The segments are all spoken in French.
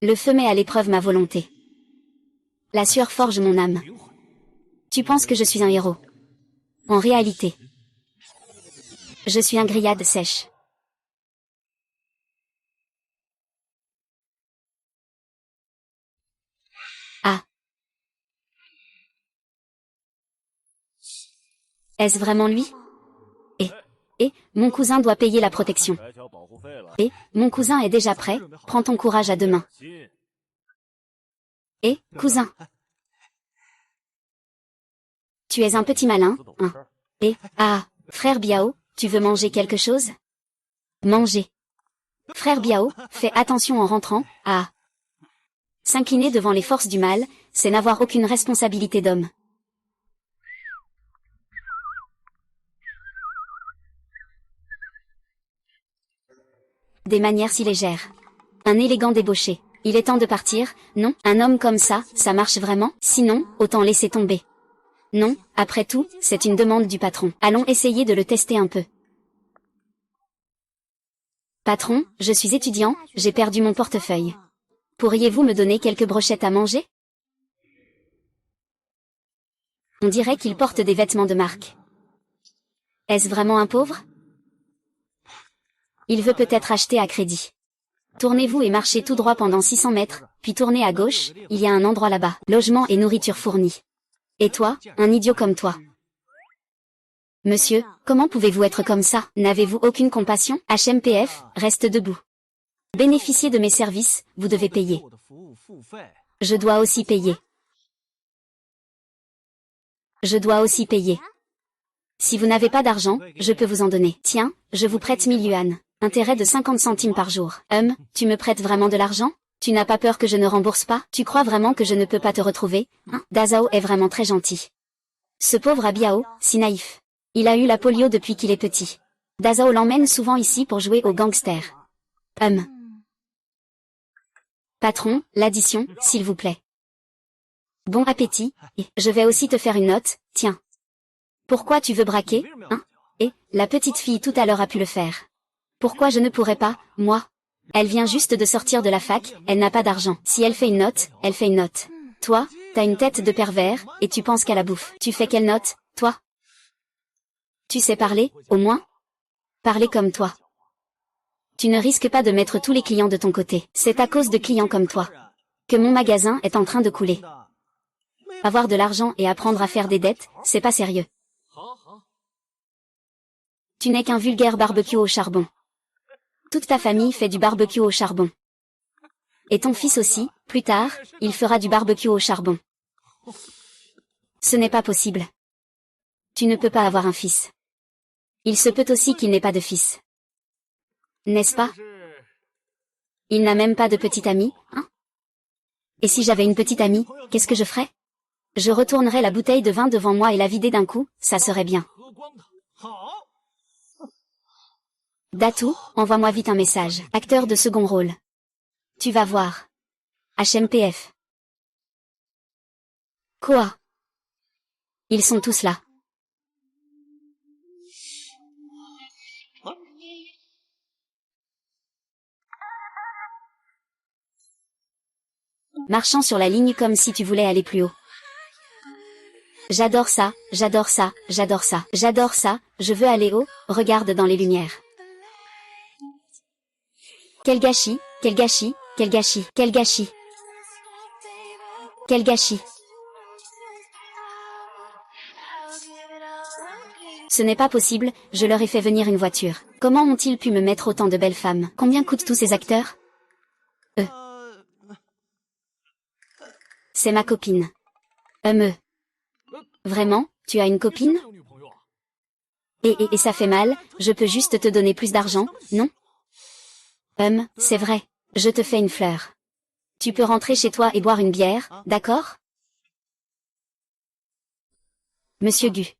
Le feu met à l'épreuve ma volonté. La sueur forge mon âme. Tu penses que je suis un héros. En réalité, je suis un grillade sèche. Ah. Est-ce vraiment lui? Et, mon cousin doit payer la protection. Et, mon cousin est déjà prêt, prends ton courage à deux mains. Et, cousin. Tu es un petit malin, hein. Et, ah, frère Biao, tu veux manger quelque chose? Manger. Frère Biao, fais attention en rentrant, ah. S'incliner devant les forces du mal, c'est n'avoir aucune responsabilité d'homme. Des manières si légères. Un élégant débauché. Il est temps de partir, non? Un homme comme ça marche vraiment? Sinon, autant laisser tomber. Non, après tout, c'est une demande du patron. Allons essayer de le tester un peu. Patron, je suis étudiant, j'ai perdu mon portefeuille. Pourriez-vous me donner quelques brochettes à manger? On dirait qu'il porte des vêtements de marque. Est-ce vraiment un pauvre? Il veut peut-être acheter à crédit. Tournez-vous et marchez tout droit pendant 600 mètres, puis tournez à gauche, il y a un endroit là-bas. Logement et nourriture fournis. Et toi, un idiot comme toi. Monsieur, comment pouvez-vous être comme ça? N'avez-vous aucune compassion? HMPF, reste debout. Bénéficiez de mes services, vous devez payer. Je dois aussi payer. Je dois aussi payer. Si vous n'avez pas d'argent, je peux vous en donner. Tiens, je vous prête 1000 yuan. Intérêt de 50 centimes par jour. Tu me prêtes vraiment de l'argent? Tu n'as pas peur que je ne rembourse pas? Tu crois vraiment que je ne peux pas te retrouver, hein? Dazao est vraiment très gentil. Ce pauvre Abiao, si naïf. Il a eu la polio depuis qu'il est petit. Dazao l'emmène souvent ici pour jouer au gangster. Patron, l'addition, s'il vous plaît. Bon appétit, et je vais aussi te faire une note, tiens. Pourquoi tu veux braquer, hein? Et, la petite fille tout à l'heure a pu le faire. Pourquoi je ne pourrais pas, moi? Elle vient juste de sortir de la fac, elle n'a pas d'argent. Si elle fait une note, elle fait une note. Toi, t'as une tête de pervers, et tu penses qu'à la bouffe. Tu fais quelle note, toi? Tu sais parler, au moins? Parler comme toi. Tu ne risques pas de mettre tous les clients de ton côté. C'est à cause de clients comme toi que mon magasin est en train de couler. Avoir de l'argent et apprendre à faire des dettes, c'est pas sérieux. Tu n'es qu'un vulgaire barbecue au charbon. Toute ta famille fait du barbecue au charbon. Et ton fils aussi, plus tard, il fera du barbecue au charbon. Ce n'est pas possible. Tu ne peux pas avoir un fils. Il se peut aussi qu'il n'ait pas de fils. N'est-ce pas? Il n'a même pas de petite amie, hein? Et si j'avais une petite amie, qu'est-ce que je ferais? Je retournerais la bouteille de vin devant moi et la vider d'un coup, ça serait bien. Datou, envoie-moi vite un message. Acteur de second rôle. Tu vas voir. HMPF. Quoi? Ils sont tous là. Marchant sur la ligne comme si tu voulais aller plus haut. J'adore ça, j'adore ça, j'adore ça, j'adore ça, je veux aller haut, regarde dans les lumières. Quel gâchis, quel gâchis, quel gâchis, quel gâchis. Quel gâchis. Ce n'est pas possible, je leur ai fait venir une voiture. Comment ont-ils pu me mettre autant de belles femmes? Combien coûtent tous ces acteurs? C'est ma copine. Vraiment, tu as une copine? Et ça fait mal, je peux juste te donner plus d'argent, non? C'est vrai. Je te fais une fleur. Tu peux rentrer chez toi et boire une bière, d'accord? Monsieur Gu.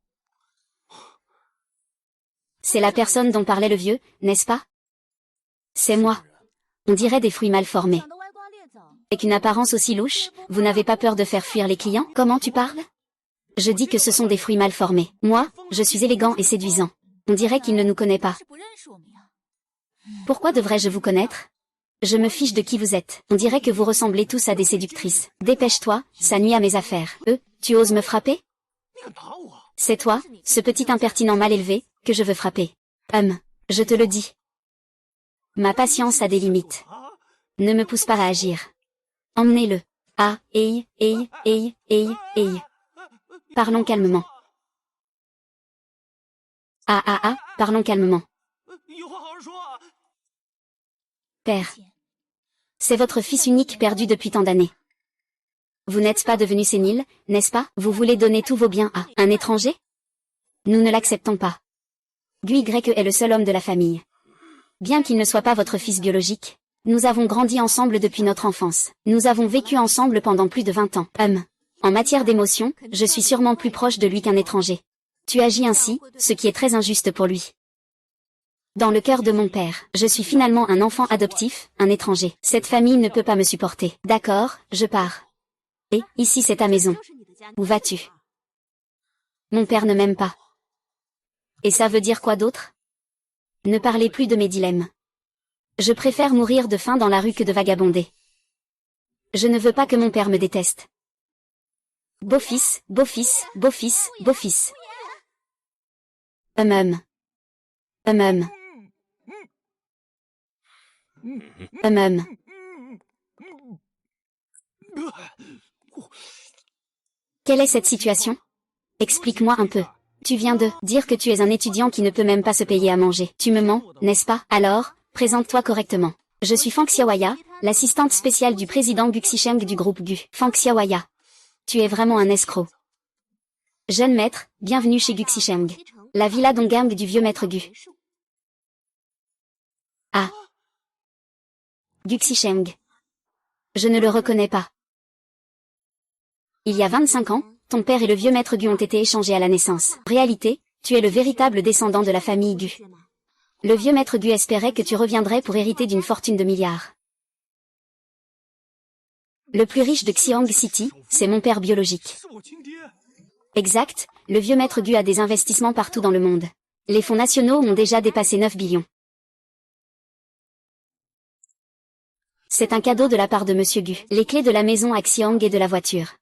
C'est la personne dont parlait le vieux, n'est-ce pas? C'est moi. On dirait des fruits mal formés. Avec une apparence aussi louche, vous n'avez pas peur de faire fuir les clients? Comment tu parles? Je dis que ce sont des fruits mal formés. Moi, je suis élégant et séduisant. On dirait qu'il ne nous connaît pas. Pourquoi devrais-je vous connaître? Je me fiche de qui vous êtes. On dirait que vous ressemblez tous à des séductrices. Dépêche-toi, ça nuit à mes affaires. Tu oses me frapper? C'est toi, ce petit impertinent mal élevé, que je veux frapper. Je te le dis. Ma patience a des limites. Ne me pousse pas à agir. Emmenez-le. Ah, Parlons calmement. Parlons calmement. Père. C'est votre fils unique perdu depuis tant d'années. Vous n'êtes pas devenu sénile, n'est-ce pas? Vous voulez donner tous vos biens à un étranger? Nous ne l'acceptons pas. Guy est le seul homme de la famille. Bien qu'il ne soit pas votre fils biologique, nous avons grandi ensemble depuis notre enfance. Nous avons vécu ensemble pendant plus de 20 ans. En matière d'émotion, je suis sûrement plus proche de lui qu'un étranger. Tu agis ainsi, ce qui est très injuste pour lui. Dans le cœur de mon père, je suis finalement un enfant adoptif, un étranger. Cette famille ne peut pas me supporter. D'accord, je pars. Et, ici c'est ta maison. Où vas-tu? Mon père ne m'aime pas. Et ça veut dire quoi d'autre? Ne parlez plus de mes dilemmes. Je préfère mourir de faim dans la rue que de vagabonder. Je ne veux pas que mon père me déteste. Beau-fils, beau-fils, beau-fils, beau-fils. Quelle est cette situation? Explique-moi un peu. Tu viens de dire que tu es un étudiant qui ne peut même pas se payer à manger. Tu me mens, n'est-ce pas? Alors, présente-toi correctement. Je suis Fang Xiaowaya, l'assistante spéciale du président Gu Xicheng du groupe Gu. Fang Xiaowaya. Tu es vraiment un escroc. Jeune maître, bienvenue chez Gu Xicheng. La villa Donggang du vieux maître Gu. Ah. Gu Xicheng. Je ne le reconnais pas. Il y a 25 ans, ton père et le vieux maître Gu ont été échangés à la naissance. En réalité, tu es le véritable descendant de la famille Gu. Le vieux maître Gu espérait que tu reviendrais pour hériter d'une fortune de milliards. Le plus riche de Xiang City, c'est mon père biologique. Exact, le vieux maître Gu a des investissements partout dans le monde. Les fonds nationaux ont déjà dépassé 9 billions. C'est un cadeau de la part de Monsieur Gu. Les clés de la maison à Xiang et de la voiture.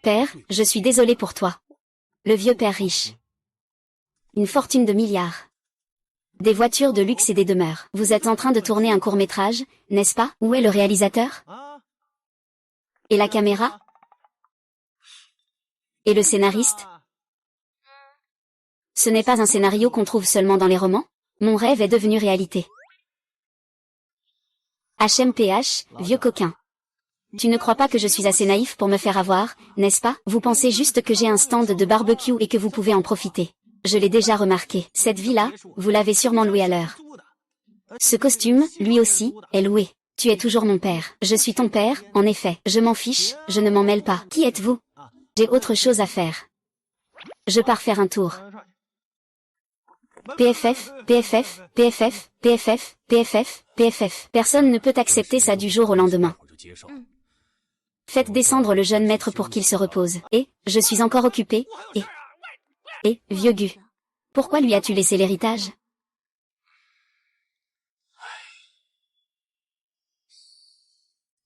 Père, je suis désolé pour toi. Le vieux père riche. Une fortune de milliards. Des voitures de luxe et des demeures. Vous êtes en train de tourner un court-métrage, n'est-ce pas? Où est le réalisateur? Et la caméra? Et le scénariste? Ce n'est pas un scénario qu'on trouve seulement dans les romans? Mon rêve est devenu réalité. HMPH, vieux coquin. Tu ne crois pas que je suis assez naïf pour me faire avoir, n'est-ce pas? Vous pensez juste que j'ai un stand de barbecue et que vous pouvez en profiter. Je l'ai déjà remarqué. Cette villa, vous l'avez sûrement louée à l'heure. Ce costume, lui aussi, est loué. Tu es toujours mon père. Je suis ton père, en effet. Je m'en fiche, je ne m'en mêle pas. Qui êtes-vous? J'ai autre chose à faire. Je pars faire un tour. PFF, PFF, PFF, PFF, PFF, PFF. Personne ne peut accepter ça du jour au lendemain. Faites descendre le jeune maître pour qu'il se repose. Et, je suis encore occupé, et, vieux Gu. Pourquoi lui as-tu laissé l'héritage?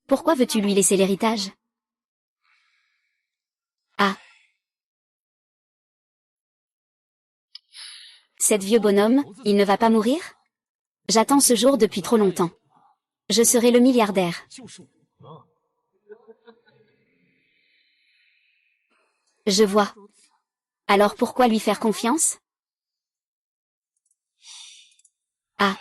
Pourquoi veux-tu lui laisser l'héritage? Ah. Cet vieux bonhomme, il ne va pas mourir? J'attends ce jour depuis trop longtemps. Je serai le milliardaire. Je vois. Alors pourquoi lui faire confiance? Ah.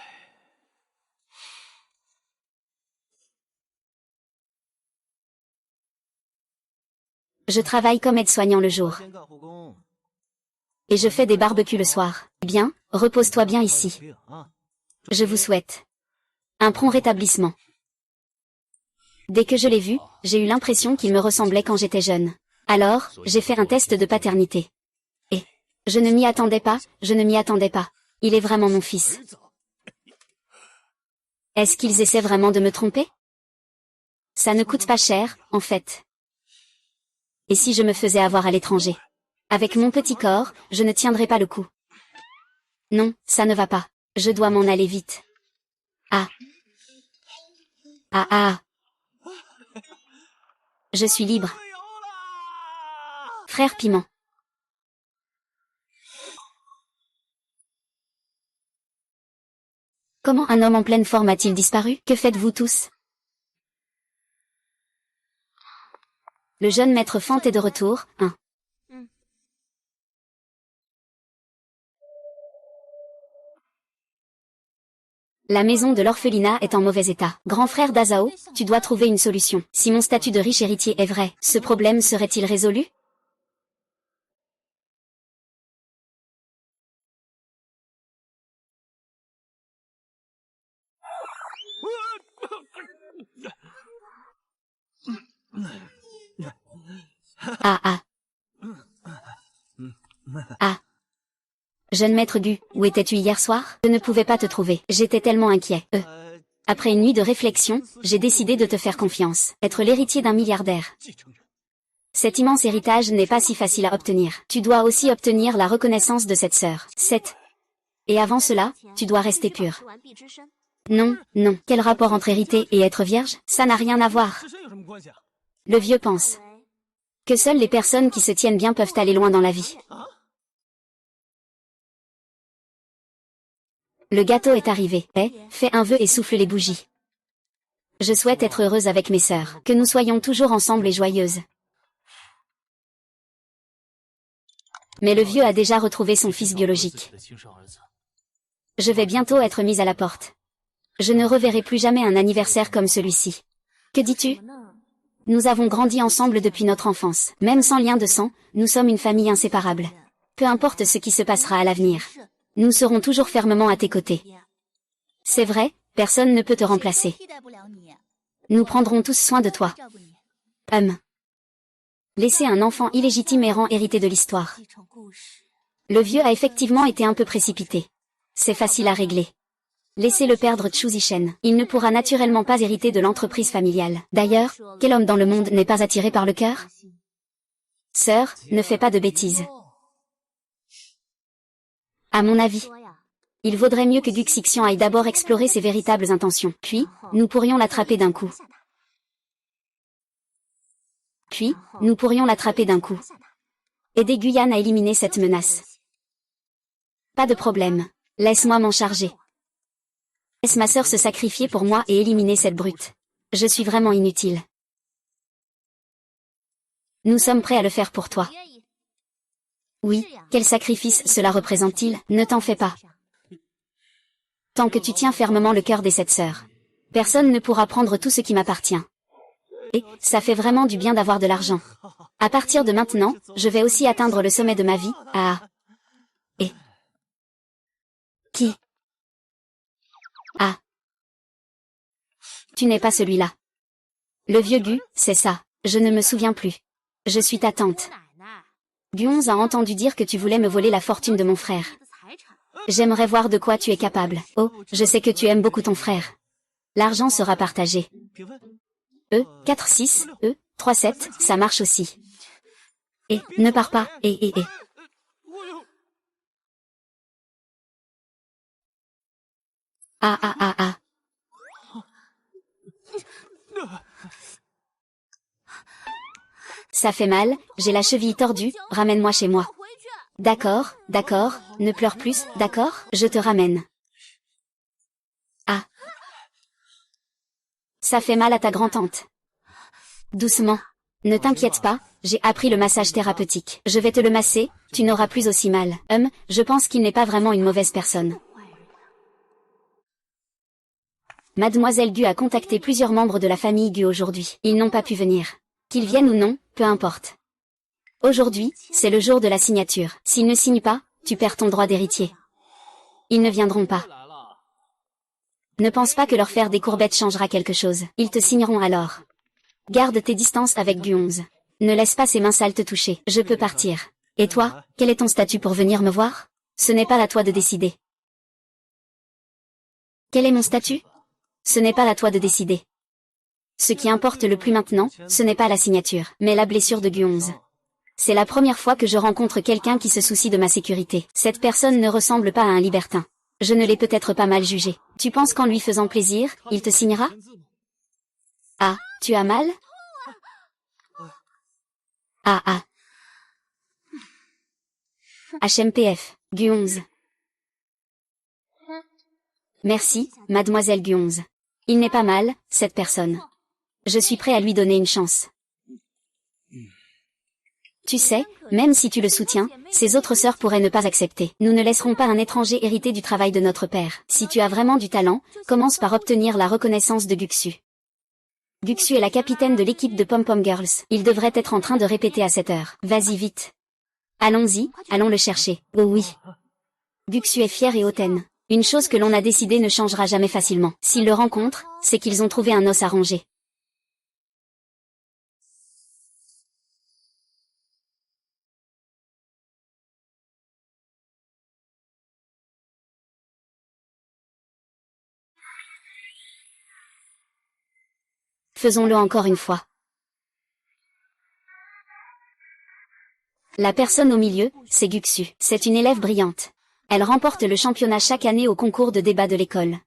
Je travaille comme aide-soignant le jour. Et je fais des barbecues le soir. Bien, repose-toi bien ici. Je vous souhaite un prompt rétablissement. Dès que je l'ai vu, j'ai eu l'impression qu'il me ressemblait quand j'étais jeune. Alors, j'ai fait un test de paternité. Et je ne m'y attendais pas, je ne m'y attendais pas. Il est vraiment mon fils. Est-ce qu'ils essaient vraiment de me tromper? Ça ne coûte pas cher, en fait. Et si je me faisais avoir à l'étranger? Avec mon petit corps, je ne tiendrai pas le coup. Non, ça ne va pas. Je dois m'en aller vite. Ah. Ah ah. Je suis libre. Frère Piment. Comment un homme en pleine forme a-t-il disparu? Que faites-vous tous? Le jeune maître Fante est de retour, hein. La maison de l'orphelinat est en mauvais état. Grand frère d'Azao, tu dois trouver une solution. Si mon statut de riche héritier est vrai, ce problème serait-il résolu? Ah ah. Ah. Jeune maître Gu, où étais-tu hier soir? Je ne pouvais pas te trouver. J'étais tellement inquiet. Après une nuit de réflexion, j'ai décidé de te faire confiance. Être l'héritier d'un milliardaire. Cet immense héritage n'est pas si facile à obtenir. Tu dois aussi obtenir la reconnaissance de cette sœur. Et avant cela, tu dois rester pur. Non, non. Quel rapport entre hériter et être vierge? Ça n'a rien à voir. Le vieux pense que seules les personnes qui se tiennent bien peuvent aller loin dans la vie. Le gâteau est arrivé. Fais un vœu et souffle les bougies. Je souhaite être heureuse avec mes sœurs. Que nous soyons toujours ensemble et joyeuses. Mais le vieux a déjà retrouvé son fils biologique. Je vais bientôt être mise à la porte. Je ne reverrai plus jamais un anniversaire comme celui-ci. Que dis-tu? Nous avons grandi ensemble depuis notre enfance. Même sans lien de sang, nous sommes une famille inséparable. Peu importe ce qui se passera à l'avenir. Nous serons toujours fermement à tes côtés. C'est vrai, personne ne peut te remplacer. Nous prendrons tous soin de toi. Laisser un enfant illégitime errant hériter de l'histoire. Le vieux a effectivement été un peu précipité. C'est facile à régler. Laissez-le perdre Chu Zishen. Il ne pourra naturellement pas hériter de l'entreprise familiale. D'ailleurs, quel homme dans le monde n'est pas attiré par le cœur? Sœur, ne fais pas de bêtises. À mon avis, il vaudrait mieux que Gu Xixian aille d'abord explorer ses véritables intentions. Puis, nous pourrions l'attraper d'un coup. Aider Guyane à éliminer cette menace. Pas de problème. Laisse-moi m'en charger. Laisse ma sœur se sacrifier pour moi et éliminer cette brute. Je suis vraiment inutile. Nous sommes prêts à le faire pour toi. Oui, quel sacrifice cela représente-t-il? Ne t'en fais pas. Tant que tu tiens fermement le cœur des sept sœurs, personne ne pourra prendre tout ce qui m'appartient. Et, ça fait vraiment du bien d'avoir de l'argent. À partir de maintenant, je vais aussi atteindre le sommet de ma vie, Et... Qui? Ah. Tu n'es pas celui-là. Le vieux Gu, c'est ça, je ne me souviens plus. Je suis ta tante. Guonze a entendu dire que tu voulais me voler la fortune de mon frère. J'aimerais voir de quoi tu es capable. Oh, je sais que tu aimes beaucoup ton frère. L'argent sera partagé. 4, 6, 3, 7, ça marche aussi. Et, ne pars pas, et. Ah. Ça fait mal, j'ai la cheville tordue, ramène-moi chez moi. D'accord, ne pleure plus, d'accord, je te ramène. Ah. Ça fait mal à ta grand-tante. Doucement. Ne t'inquiète pas, j'ai appris le massage thérapeutique. Je vais te le masser, tu n'auras plus aussi mal. Je pense qu'il n'est pas vraiment une mauvaise personne. Mademoiselle Gu a contacté plusieurs membres de la famille Gu aujourd'hui. Ils n'ont pas pu venir. Qu'ils viennent ou non, peu importe. Aujourd'hui, c'est le jour de la signature. S'ils ne signent pas, tu perds ton droit d'héritier. Ils ne viendront pas. Ne pense pas que leur faire des courbettes changera quelque chose. Ils te signeront alors. Garde tes distances avec Guonze. Ne laisse pas ses mains sales te toucher. Je peux partir. Et toi, quel est ton statut pour venir me voir? Ce n'est pas à toi de décider. Quel est mon statut? Ce n'est pas à toi de décider. Ce qui importe le plus maintenant, ce n'est pas la signature, mais la blessure de Guonze. C'est la première fois que je rencontre quelqu'un qui se soucie de ma sécurité. Cette personne ne ressemble pas à un libertin. Je ne l'ai peut-être pas mal jugé. Tu penses qu'en lui faisant plaisir, il te signera? Tu as mal? Ah ah. HMPF, Gu11. Merci, mademoiselle Gu11. Il n'est pas mal, cette personne. Je suis prêt à lui donner une chance. Tu sais, même si tu le soutiens, ses autres sœurs pourraient ne pas accepter. Nous ne laisserons pas un étranger hériter du travail de notre père. Si tu as vraiment du talent, commence par obtenir la reconnaissance de Guxu. Guxu est la capitaine de l'équipe de Pom Pom Girls. Il devrait être en train de répéter à cette heure. Vas-y vite. Allons-y, allons le chercher. Oh oui. Guxu est fier et hautaine. Une chose que l'on a décidé ne changera jamais facilement. S'ils le rencontrent, c'est qu'ils ont trouvé un os à ronger. Faisons-le encore une fois. La personne au milieu, c'est Guxu. C'est une élève brillante. Elle remporte le championnat chaque année au concours de débat de l'école.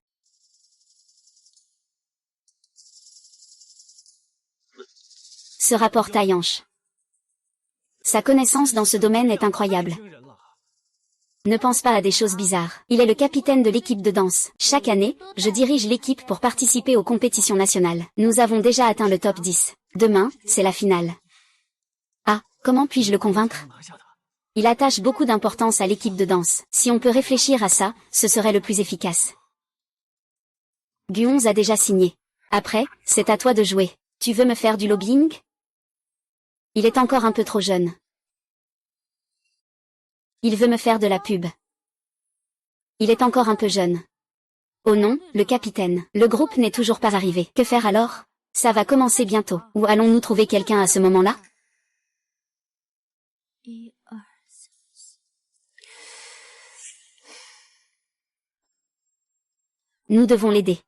Se rapporte à Yanche. Sa connaissance dans ce domaine est incroyable. Ne pense pas à des choses bizarres. Il est le capitaine de l'équipe de danse. Chaque année, je dirige l'équipe pour participer aux compétitions nationales. Nous avons déjà atteint le top 10. Demain, c'est la finale. Ah, comment puis-je le convaincre? Il attache beaucoup d'importance à l'équipe de danse. Si on peut réfléchir à ça, ce serait le plus efficace. Gu11 a déjà signé. Après, c'est à toi de jouer. Tu veux me faire du lobbying? Il est encore un peu trop jeune. Il veut me faire de la pub. Il est encore un peu jeune. Oh non, le capitaine. Le groupe n'est toujours pas arrivé. Que faire alors? Ça va commencer bientôt. Ou allons-nous trouver quelqu'un à ce moment-là? Nous devons l'aider.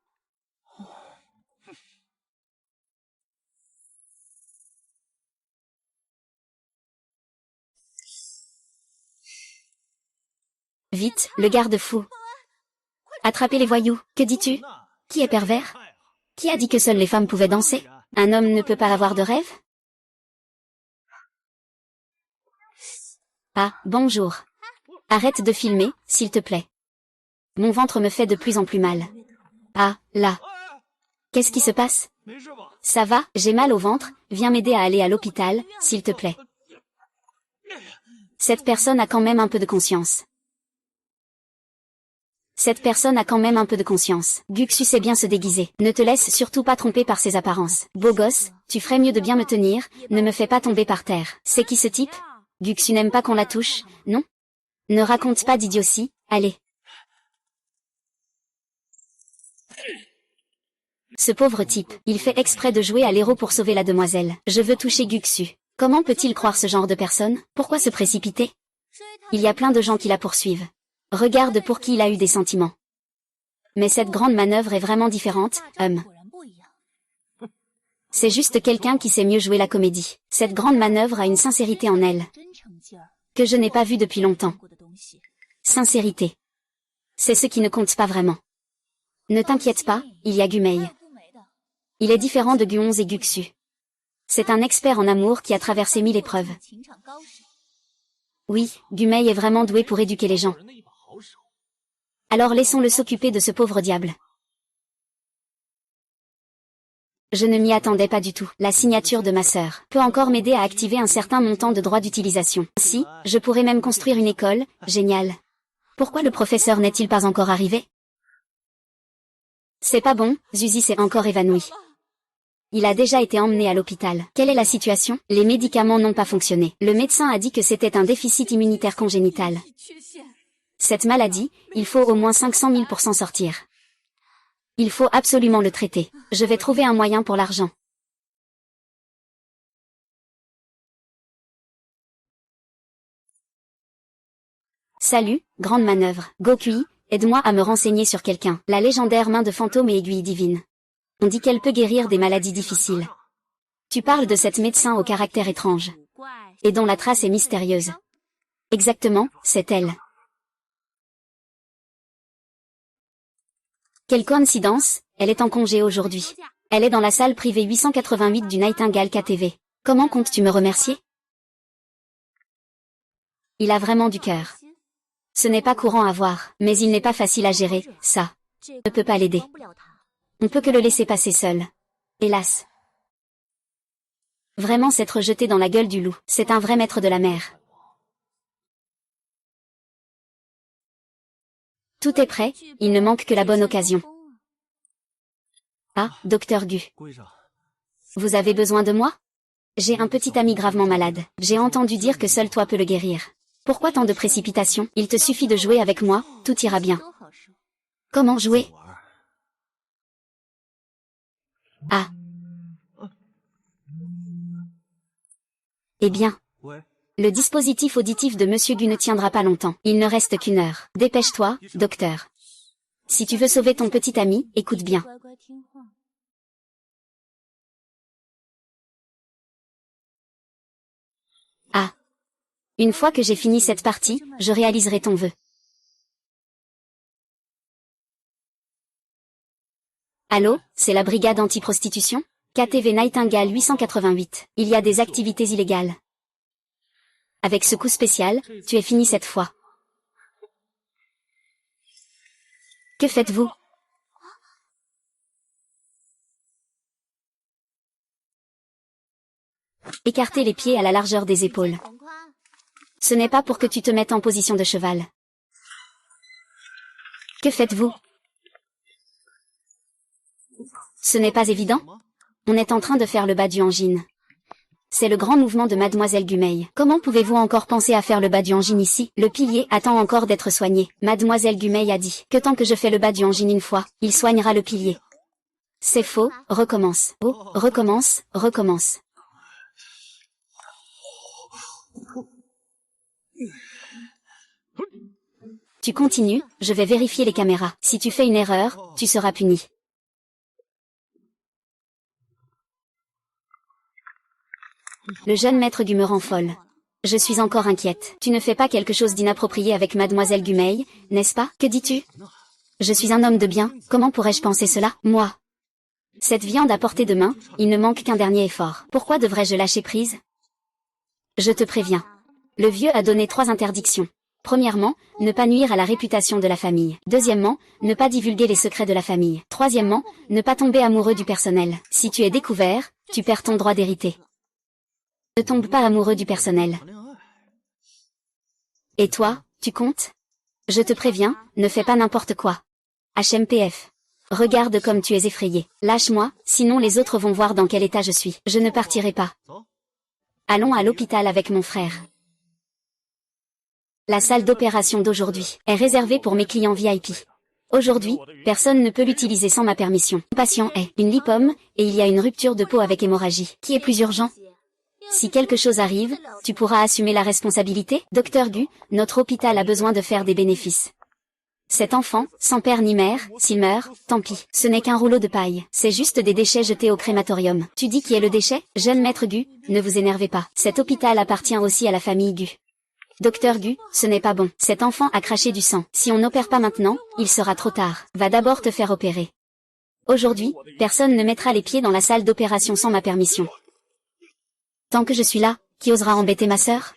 Vite, le garde-fou. Attrapez les voyous. Que dis-tu? Qui est pervers? Qui a dit que seules les femmes pouvaient danser? Un homme ne peut pas avoir de rêve? Ah, bonjour. Arrête de filmer, s'il te plaît. Mon ventre me fait de plus en plus mal. Ah, là. Qu'est-ce qui se passe? Ça va, j'ai mal au ventre, viens m'aider à aller à l'hôpital, s'il te plaît. Cette personne a quand même un peu de conscience. Cette personne a quand même un peu de conscience. Guxu sait bien se déguiser. Ne te laisse surtout pas tromper par ses apparences. Beau gosse, tu ferais mieux de bien me tenir, ne me fais pas tomber par terre. C'est qui ce type? Guxu n'aime pas qu'on la touche, non? Ne raconte pas d'idiotie, allez. Ce pauvre type, il fait exprès de jouer à l'héros pour sauver la demoiselle. Je veux toucher Guxu. Comment peut-il croire ce genre de personne? Pourquoi se précipiter? Il y a plein de gens qui la poursuivent. Regarde pour qui il a eu des sentiments. Mais cette grande manœuvre est vraiment différente, C'est juste quelqu'un qui sait mieux jouer la comédie. Cette grande manœuvre a une sincérité en elle, que je n'ai pas vue depuis longtemps. Sincérité. C'est ce qui ne compte pas vraiment. Ne t'inquiète pas, il y a Gumei. Il est différent de Gu11 et Guxu. C'est un expert en amour qui a traversé 1000 épreuves. Oui, Gumei est vraiment doué pour éduquer les gens. Alors laissons-le s'occuper de ce pauvre diable. Je ne m'y attendais pas du tout. La signature de ma sœur peut encore m'aider à activer un certain montant de droits d'utilisation. Si, je pourrais même construire une école, génial. Pourquoi le professeur n'est-il pas encore arrivé? C'est pas bon, Zuzi s'est encore évanoui. Il a déjà été emmené à l'hôpital. Quelle est la situation? Les médicaments n'ont pas fonctionné. Le médecin a dit que c'était un déficit immunitaire congénital. Cette maladie, il faut au moins 500 000 pour s'en sortir. Il faut absolument le traiter. Je vais trouver un moyen pour l'argent. Salut, grande manœuvre. Gokui, aide-moi à me renseigner sur quelqu'un. La légendaire main de fantôme et aiguille divine. On dit qu'elle peut guérir des maladies difficiles. Tu parles de cette médecin au caractère étrange. Et dont la trace est mystérieuse. Exactement, c'est elle. Quelle coïncidence, elle est en congé aujourd'hui. Elle est dans la salle privée 888 du Nightingale KTV. Comment comptes-tu me remercier? Il a vraiment du cœur. Ce n'est pas courant à voir, mais il n'est pas facile à gérer, ça. On ne peut pas l'aider. On peut que le laisser passer seul. Hélas. Vraiment s'être jeté dans la gueule du loup, c'est un vrai maître de la mer. Tout est prêt, il ne manque que la bonne occasion. Ah, docteur Gu. Vous avez besoin de moi? J'ai un petit ami gravement malade. J'ai entendu dire que seul toi peux le guérir. Pourquoi tant de précipitation? Il te suffit de jouer avec moi, tout ira bien. Comment jouer? Ah. Eh bien. Le dispositif auditif de Monsieur Gu ne tiendra pas longtemps. Il ne reste qu'une heure. Dépêche-toi, docteur. Si tu veux sauver ton petit ami, écoute bien. Ah. Une fois que j'ai fini cette partie, je réaliserai ton vœu. Allô, c'est la brigade anti-prostitution? KTV Nightingale 888. Il y a des activités illégales. Avec ce coup spécial, tu es fini cette fois. Que faites-vous? Écartez les pieds à la largeur des épaules. Ce n'est pas pour que tu te mettes en position de cheval. Que faites-vous? Ce n'est pas évident? On est en train de faire le bas du angine. C'est le grand mouvement de Mademoiselle Gumey. Comment pouvez-vous encore penser à faire le bas du angine ici? Le pilier attend encore d'être soigné. Mademoiselle Gumey a dit que tant que je fais le bas du angine une fois, il soignera le pilier. C'est faux, recommence. Oh, recommence, recommence. Tu continues, je vais vérifier les caméras. Si tu fais une erreur, tu seras puni. Le jeune maître Gu me rend folle. Je suis encore inquiète. Tu ne fais pas quelque chose d'inapproprié avec Mademoiselle Gumey, n'est-ce pas? Que dis-tu? Je suis un homme de bien, comment pourrais-je penser cela, moi? Cette viande à portée de main, il ne manque qu'un dernier effort. Pourquoi devrais-je lâcher prise? Je te préviens. Le vieux a donné 3 interdictions. Premièrement, ne pas nuire à la réputation de la famille. Deuxièmement, ne pas divulguer les secrets de la famille. Troisièmement, ne pas tomber amoureux du personnel. Si tu es découvert, tu perds ton droit d'hériter. Ne tombe pas amoureux du personnel. Et toi, tu comptes? Je te préviens, ne fais pas n'importe quoi. HMPF. Regarde comme tu es effrayé. Lâche-moi, sinon les autres vont voir dans quel état je suis. Je ne partirai pas. Allons à l'hôpital avec mon frère. La salle d'opération d'aujourd'hui est réservée pour mes clients VIP. Aujourd'hui, personne ne peut l'utiliser sans ma permission. Le patient est une lipome, et il y a une rupture de peau avec hémorragie. Qui est plus urgent? Si quelque chose arrive, tu pourras assumer la responsabilité? Docteur Gu, notre hôpital a besoin de faire des bénéfices. Cet enfant, sans père ni mère, s'il meurt, tant pis. Ce n'est qu'un rouleau de paille. C'est juste des déchets jetés au crématorium. Tu dis qui est le déchet? Jeune maître Gu, ne vous énervez pas. Cet hôpital appartient aussi à la famille Gu. Docteur Gu, ce n'est pas bon. Cet enfant a craché du sang. Si on n'opère pas maintenant, il sera trop tard. Va d'abord te faire opérer. Aujourd'hui, personne ne mettra les pieds dans la salle d'opération sans ma permission. Tant que je suis là, qui osera embêter ma sœur?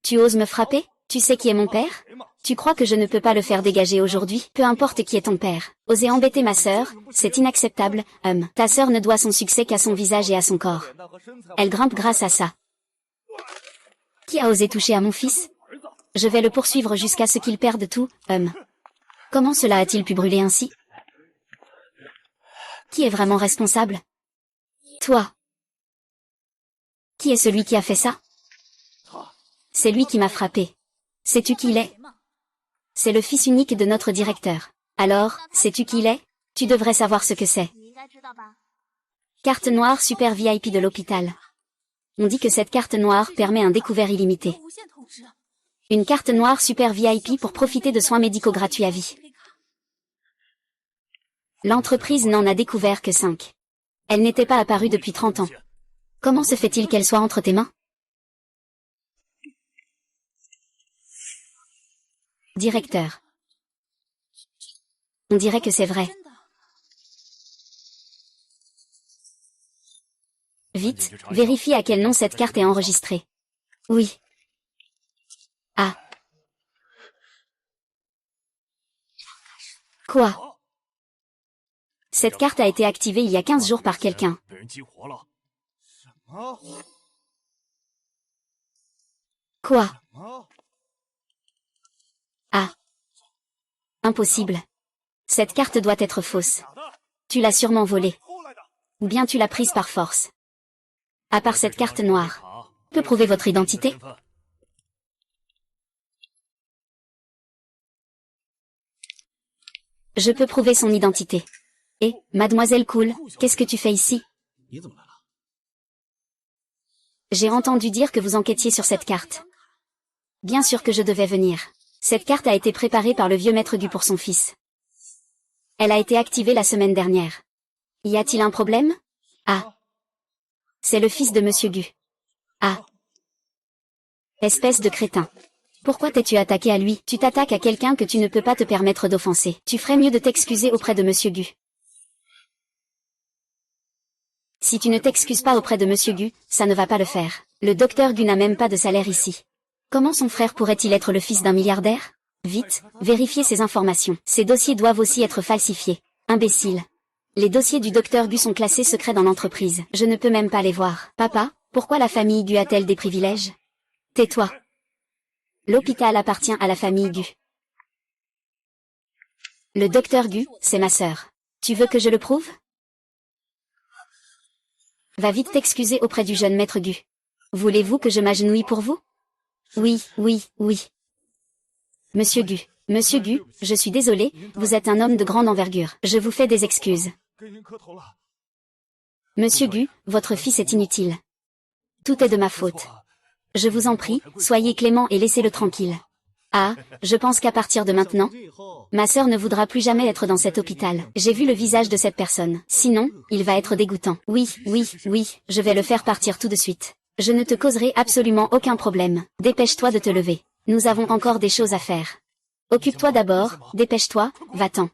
Tu oses me frapper? Tu sais qui est mon père? Tu crois que je ne peux pas le faire dégager aujourd'hui? Peu importe qui est ton père. Oser embêter ma sœur, c'est inacceptable, Ta sœur ne doit son succès qu'à son visage et à son corps. Elle grimpe grâce à ça. Qui a osé toucher à mon fils? Je vais le poursuivre jusqu'à ce qu'il perde tout, Comment cela a-t-il pu brûler ainsi? Qui est vraiment responsable? Toi. Qui est celui qui a fait ça? C'est lui qui m'a frappé. Sais-tu qui il est? C'est le fils unique de notre directeur. Alors, sais-tu qui il est? Tu devrais savoir ce que c'est. Carte noire super VIP de l'hôpital. On dit que cette carte noire permet un découvert illimité. Une carte noire super VIP pour profiter de soins médicaux gratuits à vie. L'entreprise n'en a découvert que 5. Elle n'était pas apparue depuis 30 ans. Comment se fait-il qu'elle soit entre tes mains? Directeur. On dirait que c'est vrai. Vite, vérifie à quel nom cette carte est enregistrée. Oui. Ah. Quoi? Cette carte a été activée il y a 15 jours par quelqu'un. Quoi? Ah. Impossible. Cette carte doit être fausse. Tu l'as sûrement volée. Ou bien tu l'as prise par force. À part cette carte noire. Peut prouver votre identité? Je peux prouver son identité. Et, mademoiselle Cool, qu'est-ce que tu fais ici? J'ai entendu dire que vous enquêtiez sur cette carte. Bien sûr que je devais venir. Cette carte a été préparée par le vieux maître Gu pour son fils. Elle a été activée la semaine dernière. Y a-t-il un problème? Ah. C'est le fils de Monsieur Gu. Ah. Espèce de crétin. Pourquoi t'es-tu attaqué à lui? Tu t'attaques à quelqu'un que tu ne peux pas te permettre d'offenser. Tu ferais mieux de t'excuser auprès de Monsieur Gu. Si tu ne t'excuses pas auprès de Monsieur Gu, ça ne va pas le faire. Le docteur Gu n'a même pas de salaire ici. Comment son frère pourrait-il être le fils d'un milliardaire? Vite, vérifiez ces informations. Ces dossiers doivent aussi être falsifiés. Imbécile. Les dossiers du docteur Gu sont classés secrets dans l'entreprise. Je ne peux même pas les voir. Papa, pourquoi la famille Gu a-t-elle des privilèges? Tais-toi. L'hôpital appartient à la famille Gu. Le docteur Gu, c'est ma sœur. Tu veux que je le prouve? Va vite t'excuser auprès du jeune maître Gu. Voulez-vous que je m'agenouille pour vous? Oui, oui, oui. Monsieur Gu, je suis désolé, vous êtes un homme de grande envergure. Je vous fais des excuses. Monsieur Gu, votre fils est inutile. Tout est de ma faute. Je vous en prie, soyez clément et laissez-le tranquille. Ah, je pense qu'à partir de maintenant, ma sœur ne voudra plus jamais être dans cet hôpital. J'ai vu le visage de cette personne. Sinon, il va être dégoûtant. Oui, oui, oui, je vais le faire partir tout de suite. Je ne te causerai absolument aucun problème. Dépêche-toi de te lever. Nous avons encore des choses à faire. Occupe-toi d'abord, dépêche-toi, va-t'en.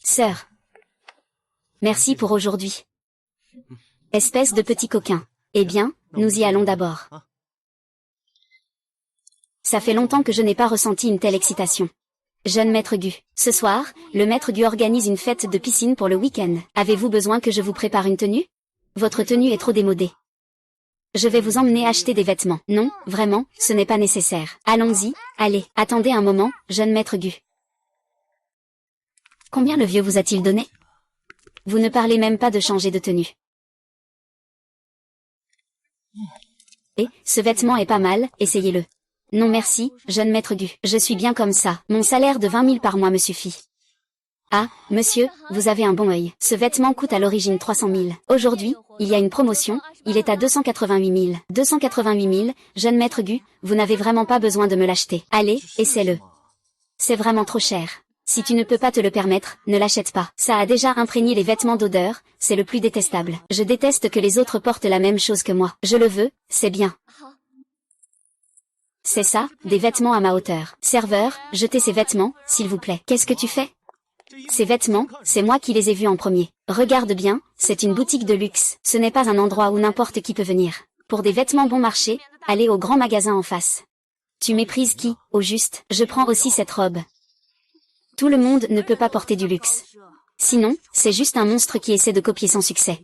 Sœur. Merci pour aujourd'hui. Espèce de petit coquin. Eh bien, nous y allons d'abord. Ça fait longtemps que je n'ai pas ressenti une telle excitation. Jeune maître Gu. Ce soir, le maître Gu organise une fête de piscine pour le week-end. Avez-vous besoin que je vous prépare une tenue? Votre tenue est trop démodée. Je vais vous emmener acheter des vêtements. Non, vraiment, ce n'est pas nécessaire. Allons-y, allez. Attendez un moment, jeune maître Gu. Combien le vieux vous a-t-il donné? Vous ne parlez même pas de changer de tenue. Et, ce vêtement est pas mal, essayez-le. Non merci, jeune maître Gu. Je suis bien comme ça. Mon salaire de 20 000 par mois me suffit. Ah, monsieur, vous avez un bon œil. Ce vêtement coûte à l'origine 300 000. Aujourd'hui, il y a une promotion, il est à 288 000. 288 000, jeune maître Gu, vous n'avez vraiment pas besoin de me l'acheter. Allez, essaie-le. C'est vraiment trop cher. Si tu ne peux pas te le permettre, ne l'achète pas. Ça a déjà imprégné les vêtements d'odeur, c'est le plus détestable. Je déteste que les autres portent la même chose que moi. Je le veux, c'est bien. C'est ça, des vêtements à ma hauteur. Serveur, jetez ces vêtements, s'il vous plaît. Qu'est-ce que tu fais? Ces vêtements, c'est moi qui les ai vus en premier. Regarde bien, c'est une boutique de luxe. Ce n'est pas un endroit où n'importe qui peut venir. Pour des vêtements bon marché, allez au grand magasin en face. Tu méprises qui, au juste? Je prends aussi cette robe. Tout le monde ne peut pas porter du luxe. Sinon, c'est juste un monstre qui essaie de copier sans succès.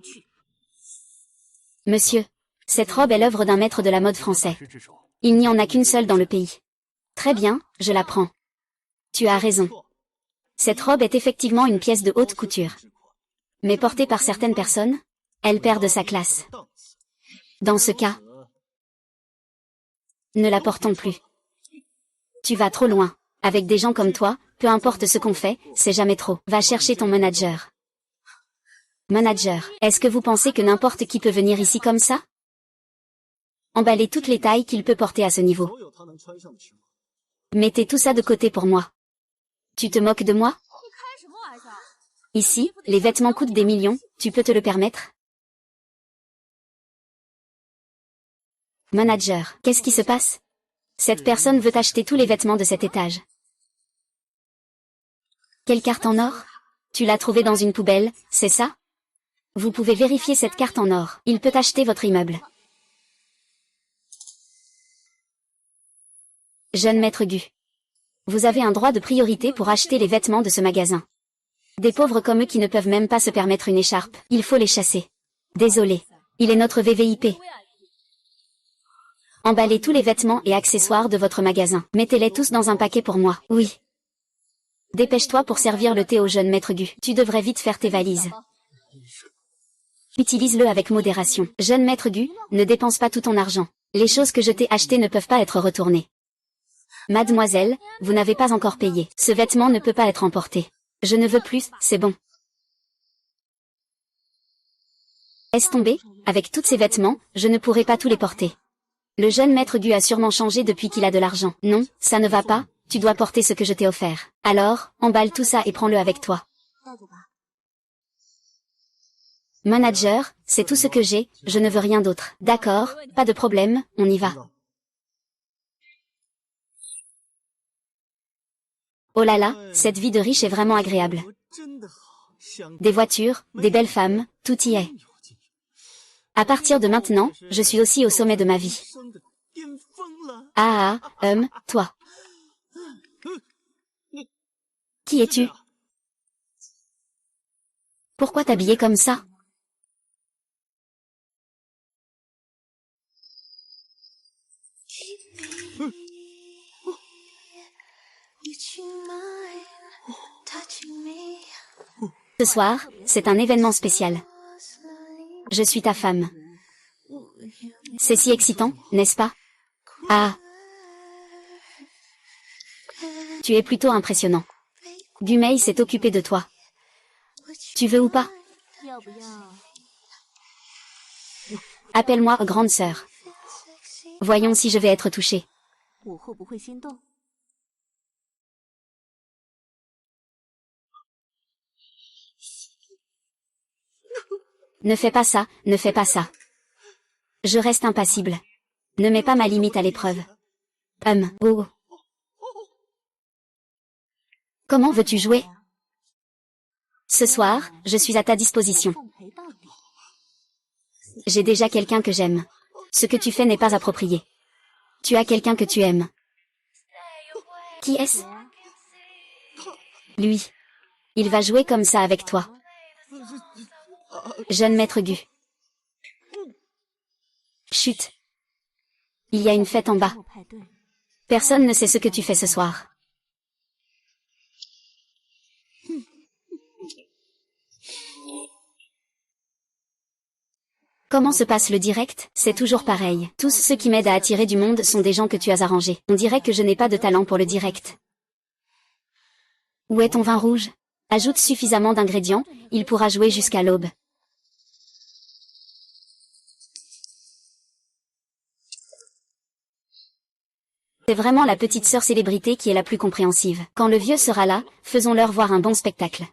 Monsieur, cette robe est l'œuvre d'un maître de la mode français. Il n'y en a qu'une seule dans le pays. Très bien, je la prends. Tu as raison. Cette robe est effectivement une pièce de haute couture. Mais portée par certaines personnes, elle perd de sa classe. Dans ce cas, ne la portons plus. Tu vas trop loin. Avec des gens comme toi, peu importe ce qu'on fait, c'est jamais trop. Va chercher ton manager. Manager, est-ce que vous pensez que n'importe qui peut venir ici comme ça? Emballez toutes les tailles qu'il peut porter à ce niveau. Mettez tout ça de côté pour moi. Tu te moques de moi? Ici, les vêtements coûtent des millions, tu peux te le permettre? Manager, qu'est-ce qui se passe? Cette personne veut acheter tous les vêtements de cet étage. Quelle carte en or? Tu l'as trouvée dans une poubelle, c'est ça? Vous pouvez vérifier cette carte en or. Il peut acheter votre immeuble. Jeune maître Gu. Vous avez un droit de priorité pour acheter les vêtements de ce magasin. Des pauvres comme eux qui ne peuvent même pas se permettre une écharpe, il faut les chasser. Désolé. Il est notre VVIP. Emballez tous les vêtements et accessoires de votre magasin. Mettez-les tous dans un paquet pour moi. Oui. Dépêche-toi pour servir le thé au jeune maître Gu. Tu devrais vite faire tes valises. Utilise-le avec modération. Jeune maître Gu, ne dépense pas tout ton argent. Les choses que je t'ai achetées ne peuvent pas être retournées. Mademoiselle, vous n'avez pas encore payé. Ce vêtement ne peut pas être emporté. Je ne veux plus, c'est bon. Laisse tomber, avec tous ces vêtements, je ne pourrai pas tous les porter. Le jeune maître Gu a sûrement changé depuis qu'il a de l'argent. Non, ça ne va pas, tu dois porter ce que je t'ai offert. Alors, emballe tout ça et prends-le avec toi. Manager, c'est tout ce que j'ai, je ne veux rien d'autre. D'accord, pas de problème, on y va. Oh là là, cette vie de riche est vraiment agréable. Des voitures, des belles femmes, tout y est. À partir de maintenant, je suis aussi au sommet de ma vie. Toi. Qui es-tu? Pourquoi t'habiller comme ça? Ce soir, c'est un événement spécial. Je suis ta femme. C'est si excitant, n'est-ce pas? Ah. Tu es plutôt impressionnant. Gumei s'est occupé de toi. Tu veux ou pas? Appelle-moi grande sœur. Voyons si je vais être touchée. Ne fais pas ça, ne fais pas ça. Je reste impassible. Ne mets pas ma limite à l'épreuve. Oh. Comment veux-tu jouer? Ce soir, je suis à ta disposition. J'ai déjà quelqu'un que j'aime. Ce que tu fais n'est pas approprié. Tu as quelqu'un que tu aimes. Qui est-ce? Lui. Il va jouer comme ça avec toi. Jeune maître Gu. Chut. Il y a une fête en bas. Personne ne sait ce que tu fais ce soir. Comment se passe le direct? C'est toujours pareil. Tous ceux qui m'aident à attirer du monde sont des gens que tu as arrangés. On dirait que je n'ai pas de talent pour le direct. Où est ton vin rouge? Ajoute suffisamment d'ingrédients, il pourra jouer jusqu'à l'aube. C'est vraiment la petite sœur célébrité qui est la plus compréhensive. Quand le vieux sera là, faisons-leur voir un bon spectacle.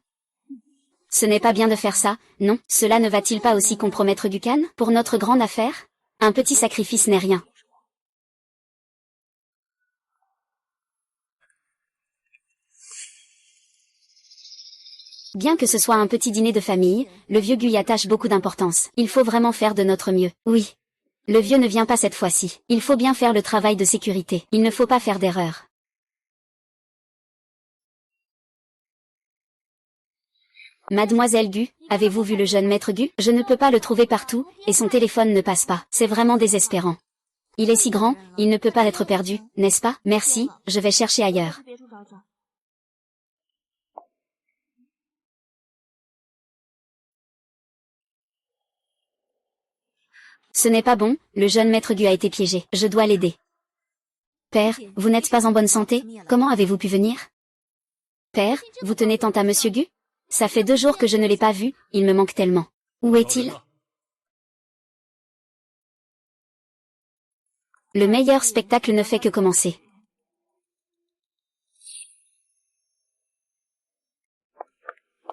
Ce n'est pas bien de faire ça, non? Cela ne va-t-il pas aussi compromettre Gukan? Pour notre grande affaire? Un petit sacrifice n'est rien. Bien que ce soit un petit dîner de famille, le vieux Gu y attache beaucoup d'importance. Il faut vraiment faire de notre mieux. Oui. Le vieux ne vient pas cette fois-ci. Il faut bien faire le travail de sécurité. Il ne faut pas faire d'erreur. Mademoiselle Gu, avez-vous vu le jeune maître Gu? Je ne peux pas le trouver partout, et son téléphone ne passe pas. C'est vraiment désespérant. Il est si grand, il ne peut pas être perdu, n'est-ce pas? Merci, je vais chercher ailleurs. Ce n'est pas bon, le jeune maître Gu a été piégé. Je dois l'aider. Père, vous n'êtes pas en bonne santé? Comment avez-vous pu venir? Père, vous tenez tant à monsieur Gu? Ça fait 2 jours que je ne l'ai pas vu, il me manque tellement. Où est-il? Le meilleur spectacle ne fait que commencer.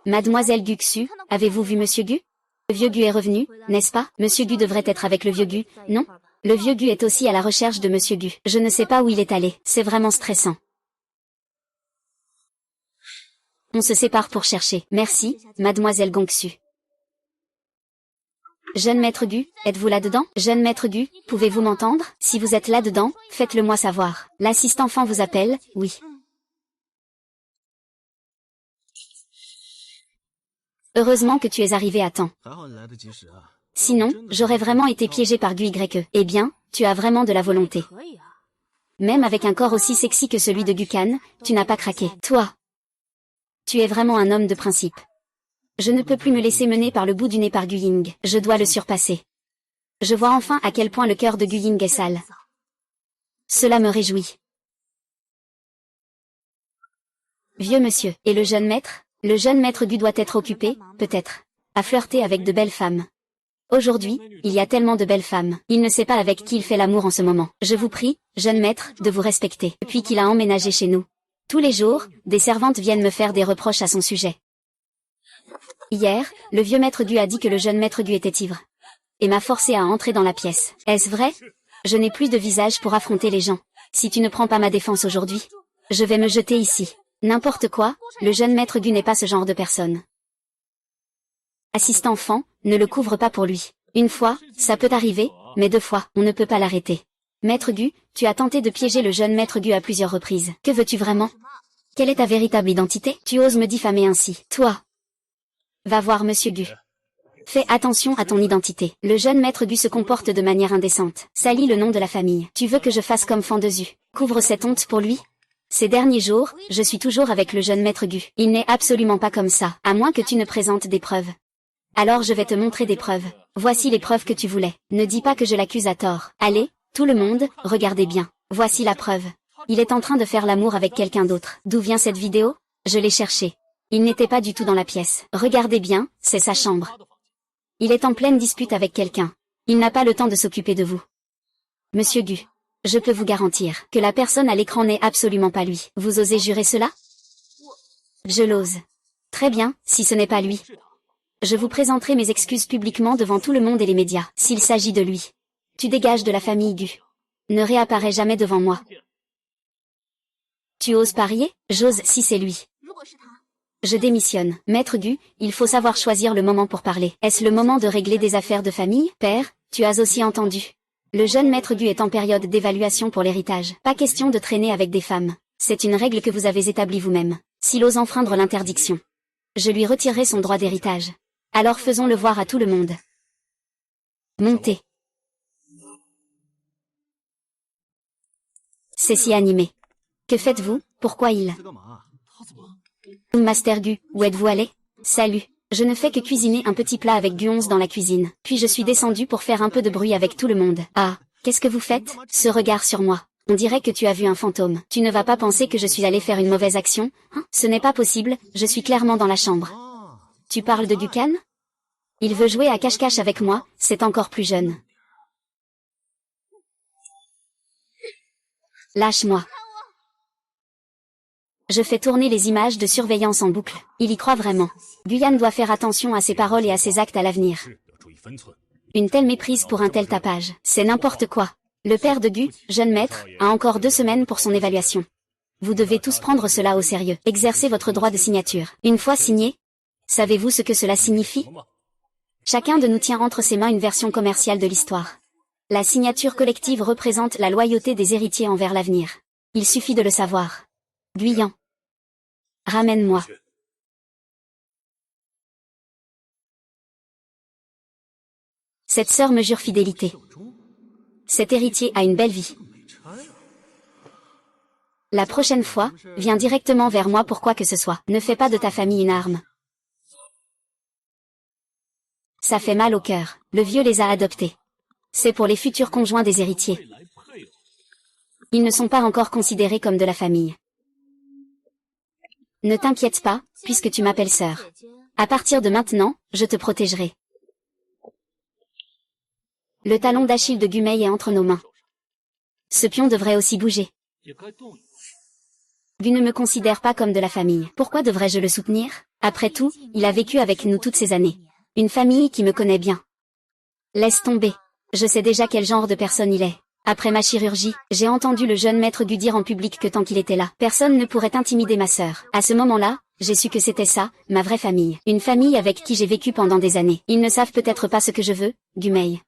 Mademoiselle Guxu, avez-vous vu monsieur Gu? Le vieux Gu est revenu, n'est-ce pas? Monsieur Gu devrait être avec le vieux Gu, non? Le vieux Gu est aussi à la recherche de monsieur Gu. Je ne sais pas où il est allé, c'est vraiment stressant. On se sépare pour chercher. Merci, mademoiselle Gongsu. Jeune maître Gu, êtes-vous là-dedans? Jeune maître Gu, pouvez-vous m'entendre? Si vous êtes là-dedans, faites-le moi savoir. L'assistant-enfant vous appelle, oui. Heureusement que tu es arrivé à temps. Sinon, j'aurais vraiment été piégé par Gu YE. Eh bien, tu as vraiment de la volonté. Même avec un corps aussi sexy que celui de Gukan, tu n'as pas craqué. Toi, tu es vraiment un homme de principe. Je ne peux plus me laisser mener par le bout du nez par Gu Ying. Je dois le surpasser. Je vois enfin à quel point le cœur de Gu Ying est sale. Cela me réjouit. Vieux monsieur, et le jeune maître? Le jeune maître Gu doit être occupé, peut-être, à flirter avec de belles femmes. Aujourd'hui, il y a tellement de belles femmes. Il ne sait pas avec qui il fait l'amour en ce moment. Je vous prie, jeune maître, de vous respecter. Depuis qu'il a emménagé chez nous. Tous les jours, des servantes viennent me faire des reproches à son sujet. Hier, le vieux maître Gu a dit que le jeune maître Gu était ivre. Et m'a forcé à entrer dans la pièce. Est-ce vrai? Je n'ai plus de visage pour affronter les gens. Si tu ne prends pas ma défense aujourd'hui, je vais me jeter ici. N'importe quoi, le jeune maître Gu n'est pas ce genre de personne. Assistant enfant, ne le couvre pas pour lui. Une fois, ça peut arriver, mais 2 fois, on ne peut pas l'arrêter. Maître Gu, tu as tenté de piéger le jeune maître Gu à plusieurs reprises. Que veux-tu vraiment? Quelle est ta véritable identité? Tu oses me diffamer ainsi. Toi. Va voir monsieur Gu. Fais attention à ton identité. Le jeune maître Gu se comporte de manière indécente. Salit le nom de la famille. Tu veux que je fasse comme Fandezu? Couvre cette honte pour lui? Ces derniers jours, je suis toujours avec le jeune maître Gu. Il n'est absolument pas comme ça, à moins que tu ne présentes des preuves. Alors je vais te montrer des preuves. Voici les preuves que tu voulais. Ne dis pas que je l'accuse à tort. Allez, tout le monde, regardez bien. Voici la preuve. Il est en train de faire l'amour avec quelqu'un d'autre. D'où vient cette vidéo? Je l'ai cherchée. Il n'était pas du tout dans la pièce. Regardez bien, c'est sa chambre. Il est en pleine dispute avec quelqu'un. Il n'a pas le temps de s'occuper de vous. Monsieur Gu, je peux vous garantir que la personne à l'écran n'est absolument pas lui. Vous osez jurer cela? Je l'ose. Très bien, si ce n'est pas lui. Je vous présenterai mes excuses publiquement devant tout le monde et les médias. S'il s'agit de lui, tu dégages de la famille Gu. Ne réapparais jamais devant moi. Tu oses parier? J'ose si c'est lui. Je démissionne. Maître Gu, il faut savoir choisir le moment pour parler. Est-ce le moment de régler des affaires de famille? Père, tu as aussi entendu. Le jeune maître Gu est en période d'évaluation pour l'héritage. Pas question de traîner avec des femmes. C'est une règle que vous avez établie vous-même. S'il ose enfreindre l'interdiction, je lui retirerai son droit d'héritage. Alors faisons-le voir à tout le monde. Montez. C'est si animé. Que faites-vous? Pourquoi il... Master Gu, où êtes-vous allé? Salut. Je ne fais que cuisiner un petit plat avec Gu11 dans la cuisine. Puis je suis descendu pour faire un peu de bruit avec tout le monde. Ah, qu'est-ce que vous faites? Ce regard sur moi. On dirait que tu as vu un fantôme. Tu ne vas pas penser que je suis allé faire une mauvaise action, hein? Ce n'est pas possible, je suis clairement dans la chambre. Tu parles de Gukan? Il veut jouer à cache-cache avec moi, c'est encore plus jeune. Lâche-moi. Je fais tourner les images de surveillance en boucle. Il y croit vraiment. Guyan doit faire attention à ses paroles et à ses actes à l'avenir. Une telle méprise pour un tel tapage. C'est n'importe quoi. Le père de Gu, jeune maître, a encore 2 semaines pour son évaluation. Vous devez tous prendre cela au sérieux. Exercez votre droit de signature. Une fois signé, savez-vous ce que cela signifie? Chacun de nous tient entre ses mains une version commerciale de l'histoire. La signature collective représente la loyauté des héritiers envers l'avenir. Il suffit de le savoir. Guyan. Ramène-moi. Cette sœur me jure fidélité. Cet héritier a une belle vie. La prochaine fois, viens directement vers moi pour quoi que ce soit. Ne fais pas de ta famille une arme. Ça fait mal au cœur. Le vieux les a adoptés. C'est pour les futurs conjoints des héritiers. Ils ne sont pas encore considérés comme de la famille. Ne t'inquiète pas, puisque tu m'appelles sœur. À partir de maintenant, je te protégerai. Le talon d'Achille de Gumei est entre nos mains. Ce pion devrait aussi bouger. Gu ne me considère pas comme de la famille. Pourquoi devrais-je le soutenir? Après tout, il a vécu avec nous toutes ces années. Une famille qui me connaît bien. Laisse tomber. Je sais déjà quel genre de personne il est. Après ma chirurgie, j'ai entendu le jeune maître Gu dire en public que tant qu'il était là, personne ne pourrait intimider ma sœur. À ce moment-là, J'ai su que c'était ça, ma vraie famille. Une famille avec qui j'ai vécu pendant des années. Ils ne savent peut-être pas ce que je veux, Gumei.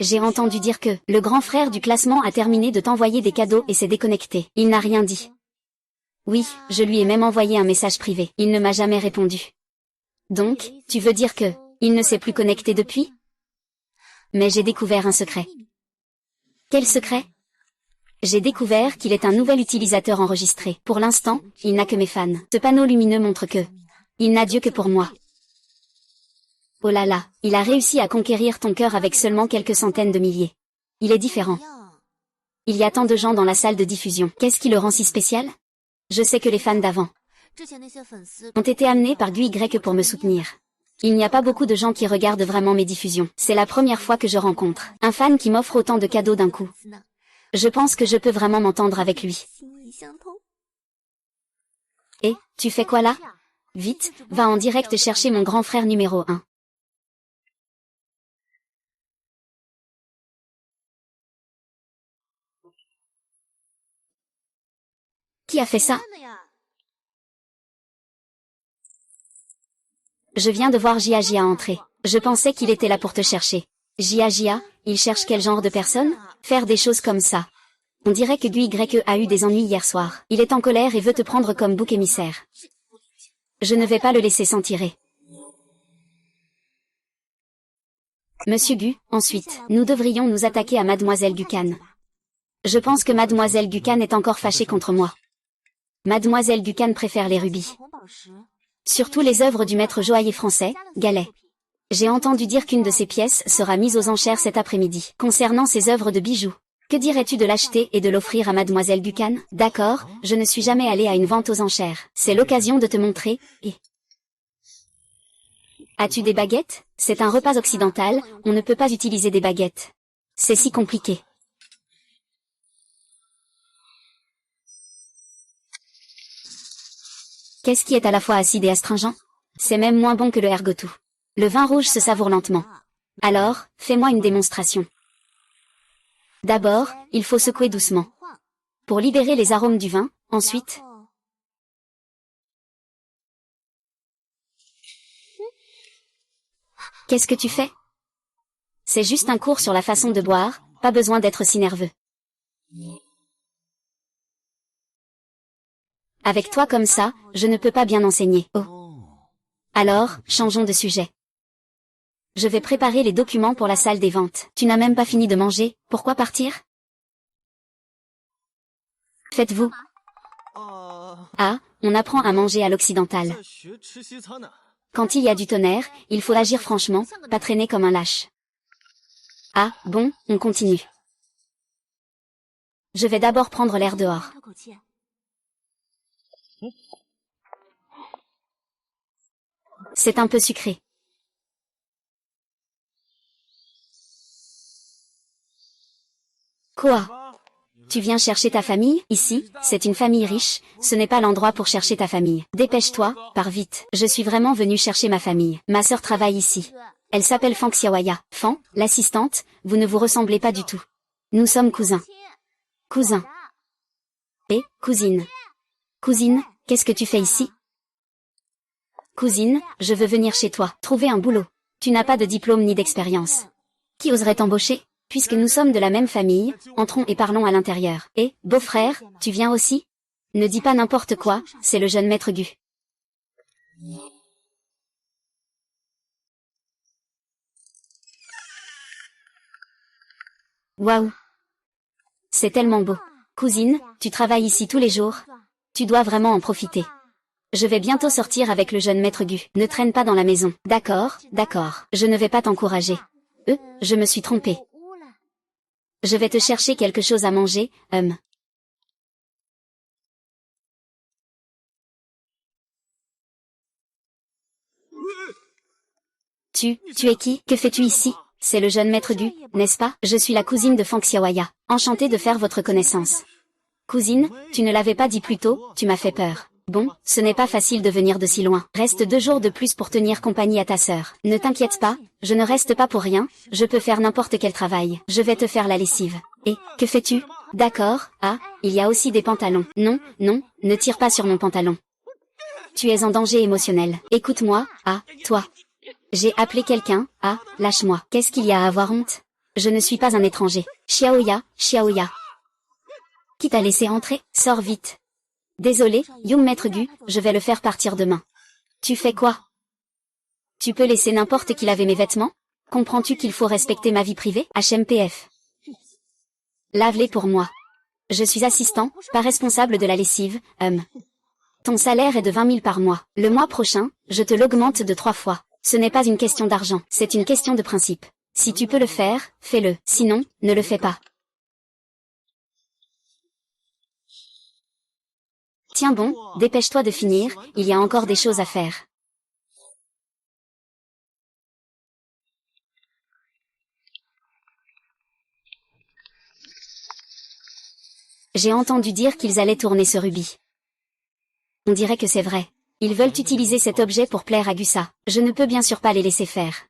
J'ai entendu dire que le grand frère du classement a terminé de t'envoyer des cadeaux et s'est déconnecté. Il n'a rien dit. Oui, je lui ai même envoyé un message privé. Il ne m'a jamais répondu. Donc, tu veux dire que il ne s'est plus connecté depuis? Mais j'ai découvert un secret. Quel secret? J'ai découvert qu'il est un nouvel utilisateur enregistré. Pour l'instant, il n'a que mes fans. Ce panneau lumineux montre que il n'a Dieu que pour moi. Oh là là, il a réussi à conquérir ton cœur avec seulement quelques centaines de milliers. Il est différent. Il y a tant de gens dans la salle de diffusion. Qu'est-ce qui le rend si spécial? Je sais que les fans d'avant ont été amenés par GUY pour me soutenir. Il n'y a pas beaucoup de gens qui regardent vraiment mes diffusions. C'est la première fois que je rencontre un fan qui m'offre autant de cadeaux d'un coup. Je pense que je peux vraiment m'entendre avec lui. Et, tu fais quoi là? Vite, va en direct chercher mon grand frère numéro 1. Qui a fait ça? Je viens de voir Jia entrer. Je pensais qu'il était là pour te chercher. Jia, il cherche quel genre de personne? Faire des choses comme ça. On dirait que GUY a eu des ennuis hier soir. Il est en colère et veut te prendre comme bouc émissaire. Je ne vais pas le laisser s'en tirer. Monsieur Gu, ensuite, nous devrions nous attaquer à Mademoiselle Gucan. Je pense que Mademoiselle Gucan est encore fâchée contre moi. Mademoiselle Gucan préfère les rubis. Surtout les œuvres du maître joaillier français, Gallet. J'ai entendu dire qu'une de ses pièces sera mise aux enchères cet après-midi. Concernant ses œuvres de bijoux, que dirais-tu de l'acheter et de l'offrir à Mademoiselle Gucan? D'accord, je ne suis jamais allée à une vente aux enchères. C'est l'occasion de te montrer, et... As-tu des baguettes? C'est un repas occidental, on ne peut pas utiliser des baguettes. C'est si compliqué. Qu'est-ce qui est à la fois acide et astringent? C'est même moins bon que le ergotou. Le vin rouge se savoure lentement. Alors, fais-moi une démonstration. D'abord, il faut secouer doucement. Pour libérer les arômes du vin, ensuite... Qu'est-ce que tu fais? C'est juste un cours sur la façon de boire, pas besoin d'être si nerveux. Avec toi comme ça, je ne peux pas bien enseigner. Oh. Alors, changeons de sujet. Je vais préparer les documents pour la salle des ventes. Tu n'as même pas fini de manger, pourquoi partir? Faites-vous. Ah, on apprend à manger à l'occidental. Quand il y a du tonnerre, il faut agir franchement, pas traîner comme un lâche. Ah, bon, on continue. Je vais d'abord prendre l'air dehors. C'est un peu sucré. Quoi? Tu viens chercher ta famille? Ici, c'est une famille riche, ce n'est pas l'endroit pour chercher ta famille. Dépêche-toi, pars vite. Je suis vraiment venue chercher ma famille. Ma sœur travaille ici. Elle s'appelle Fang Xiaoya. Fang, l'assistante, vous ne vous ressemblez pas du tout. Nous sommes cousins. Cousins. Et, cousine. Cousine, qu'est-ce que tu fais ici? Cousine, je veux venir chez toi, trouver un boulot. Tu n'as pas de diplôme ni d'expérience. Qui oserait t'embaucher? Puisque nous sommes de la même famille, entrons et parlons à l'intérieur. Et, beau-frère, tu viens aussi? Ne dis pas n'importe quoi, c'est le jeune maître Gu. Waouh! C'est tellement beau. Cousine, tu travailles ici tous les jours. Tu dois vraiment en profiter. Je vais bientôt sortir avec le jeune maître Gu. Ne traîne pas dans la maison. D'accord, d'accord. Je ne vais pas t'encourager. Je me suis trompée. Je vais te chercher quelque chose à manger, Tu es qui? Que fais-tu ici? C'est le jeune maître Gu, n'est-ce pas? Je suis la cousine de Fang Xiaoya. Enchantée de faire votre connaissance. Cousine, tu ne l'avais pas dit plus tôt, tu m'as fait peur. Bon, ce n'est pas facile de venir de si loin. Reste 2 jours de plus pour tenir compagnie à ta sœur. Ne t'inquiète pas, je ne reste pas pour rien, je peux faire n'importe quel travail. Je vais te faire la lessive. Et, que fais-tu? D'accord, ah, il y a aussi des pantalons. Non, non, ne tire pas sur mon pantalon. Tu es en danger émotionnel. Écoute-moi, ah, toi. J'ai appelé quelqu'un, ah, lâche-moi. Qu'est-ce qu'il y a à avoir honte? Je ne suis pas un étranger. Xiaoya, Xiaoya. Qui t'a laissé entrer? Sors vite. Désolé, Young Maître Gu, je vais le faire partir demain. Tu fais quoi? Tu peux laisser n'importe qui laver mes vêtements? Comprends-tu qu'il faut respecter ma vie privée? HMPF. Lave-les pour moi. Je suis assistant, pas responsable de la lessive, Ton salaire est de 20 000 par mois. Le mois prochain, je te l'augmente de 3 fois. Ce n'est pas une question d'argent, c'est une question de principe. Si tu peux le faire, fais-le. Sinon, ne le fais pas. Tiens bon, dépêche-toi de finir, il y a encore des choses à faire. J'ai entendu dire qu'ils allaient tourner ce rubis. On dirait que c'est vrai. Ils veulent utiliser cet objet pour plaire à Gusa. Je ne peux bien sûr pas les laisser faire.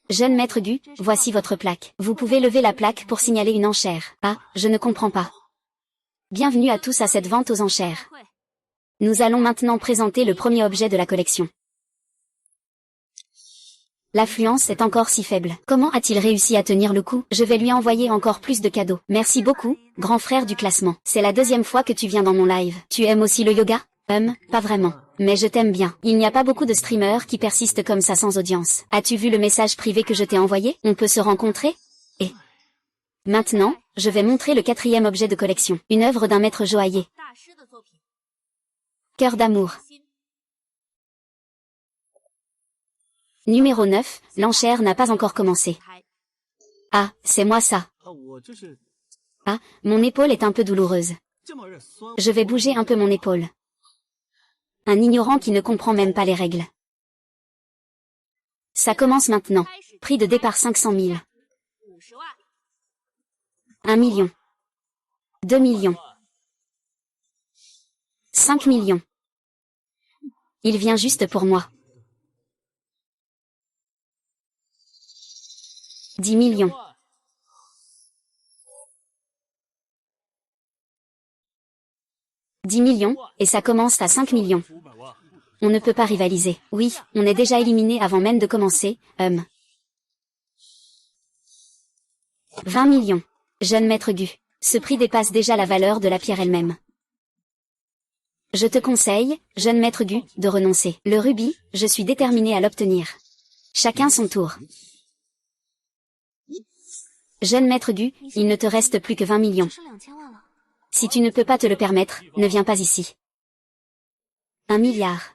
Jeune maître Gu, voici votre plaque. Vous pouvez lever la plaque pour signaler une enchère. Ah, je ne comprends pas. Bienvenue à tous à cette vente aux enchères. Nous allons maintenant présenter le premier objet de la collection. L'affluence est encore si faible. Comment a-t-il réussi à tenir le coup? Je vais lui envoyer encore plus de cadeaux. Merci beaucoup, grand frère du classement. C'est la 2e fois que tu viens dans mon live. Tu aimes aussi le yoga? Pas vraiment. Mais je t'aime bien. Il n'y a pas beaucoup de streamers qui persistent comme ça sans audience. As-tu vu le message privé que je t'ai envoyé? On peut se rencontrer? Et maintenant, je vais montrer le 4e objet de collection. Une œuvre d'un maître joaillier. Cœur d'amour. Numéro 9, l'enchère n'a pas encore commencé. Ah, c'est moi ça. Ah, mon épaule est un peu douloureuse. Je vais bouger un peu mon épaule. Un ignorant qui ne comprend même pas les règles. Ça commence maintenant. Prix de départ 500 000. 1 million. 2 millions. 5 millions. Il vient juste pour moi. 10 millions. 10 millions, et ça commence à 5 millions. On ne peut pas rivaliser. Oui, on est déjà éliminé avant même de commencer, 20 millions. Jeune maître Gu. Ce prix dépasse déjà la valeur de la pierre elle-même. Je te conseille, jeune maître Gu, de renoncer. Le rubis, je suis déterminé à l'obtenir. Chacun son tour. Jeune maître Gu, il ne te reste plus que 20 millions. Si tu ne peux pas te le permettre, ne viens pas ici. 1 milliard.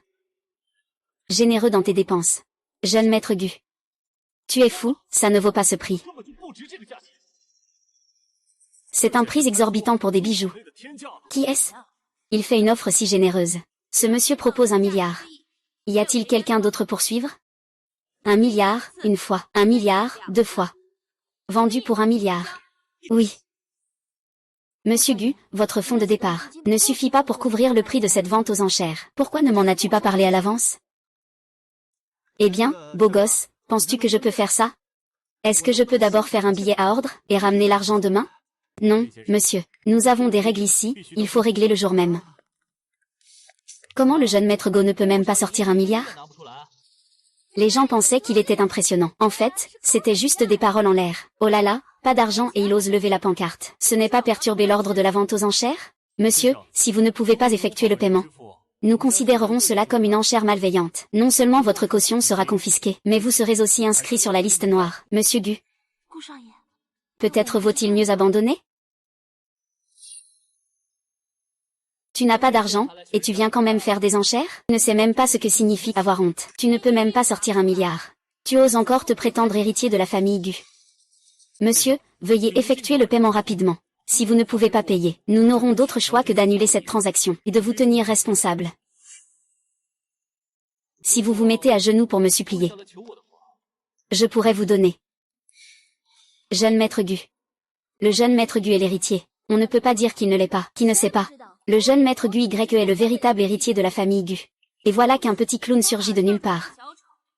Généreux dans tes dépenses. Jeune maître Gu. Tu es fou, ça ne vaut pas ce prix. C'est un prix exorbitant pour des bijoux. Qui est-ce? Il fait une offre si généreuse. Ce monsieur propose 1 milliard. Y a-t-il quelqu'un d'autre pour suivre? 1 milliard, une fois. 1 milliard, 2 fois. Vendu pour 1 milliard. Oui. Monsieur Gu, votre fonds de départ ne suffit pas pour couvrir le prix de cette vente aux enchères. Pourquoi ne m'en as-tu pas parlé à l'avance? Eh bien, beau gosse, penses-tu que je peux faire ça? Est-ce que je peux d'abord faire un billet à ordre, et ramener l'argent demain? Non, monsieur. Nous avons des règles ici, il faut régler le jour même. Comment le jeune maître Go ne peut même pas sortir 1 milliard? Les gens pensaient qu'il était impressionnant. En fait, c'était juste des paroles en l'air. Oh là là, pas d'argent et il ose lever la pancarte. Ce n'est pas perturber l'ordre de la vente aux enchères? Monsieur, si vous ne pouvez pas effectuer le paiement, nous considérerons cela comme une enchère malveillante. Non seulement votre caution sera confisquée, mais vous serez aussi inscrit sur la liste noire. Monsieur Gu. Peut-être vaut-il mieux abandonner? Tu n'as pas d'argent, et tu viens quand même faire des enchères? Tu ne sais même pas ce que signifie avoir honte. Tu ne peux même pas sortir 1 milliard. Tu oses encore te prétendre héritier de la famille Gu. Monsieur, veuillez effectuer le paiement rapidement. Si vous ne pouvez pas payer, nous n'aurons d'autre choix que d'annuler cette transaction, et de vous tenir responsable. Si vous vous mettez à genoux pour me supplier, je pourrais vous donner. Jeune maître Gu. Le jeune maître Gu est l'héritier. On ne peut pas dire qu'il ne l'est pas, qui ne sait pas. Le jeune maître Gu Y est le véritable héritier de la famille Gu. Et voilà qu'un petit clown surgit de nulle part.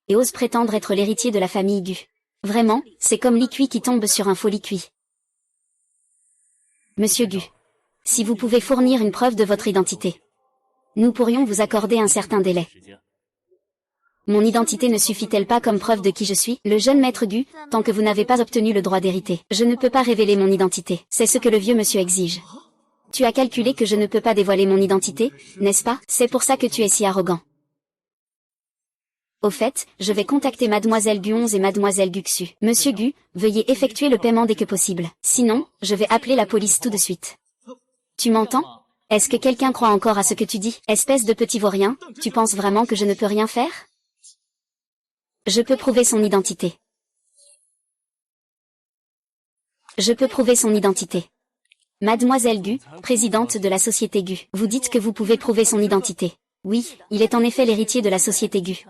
Et ose prétendre être l'héritier de la famille Gu. Vraiment, c'est comme l'Iqui qui tombe sur un faux Liqui. Monsieur Gu, si vous pouvez fournir une preuve de votre identité, nous pourrions vous accorder un certain délai. Mon identité ne suffit-elle pas comme preuve de qui je suis? Le jeune maître Gu, tant que vous n'avez pas obtenu le droit d'hériter, je ne peux pas révéler mon identité. C'est ce que le vieux monsieur exige. Tu as calculé que je ne peux pas dévoiler mon identité, n'est-ce pas? C'est pour ça que tu es si arrogant. Au fait, je vais contacter mademoiselle Gu11 et mademoiselle Guxu. Monsieur Gu, veuillez effectuer le paiement dès que possible. Sinon, je vais appeler la police tout de suite. Tu m'entends? Est-ce que quelqu'un croit encore à ce que tu dis? Espèce de petit vaurien, tu penses vraiment que je ne peux rien faire? Je peux prouver son identité. Je peux prouver son identité. Mademoiselle Gu, présidente de la société Gu. Vous dites que vous pouvez prouver son identité. Oui, il est en effet l'héritier de la société Gu.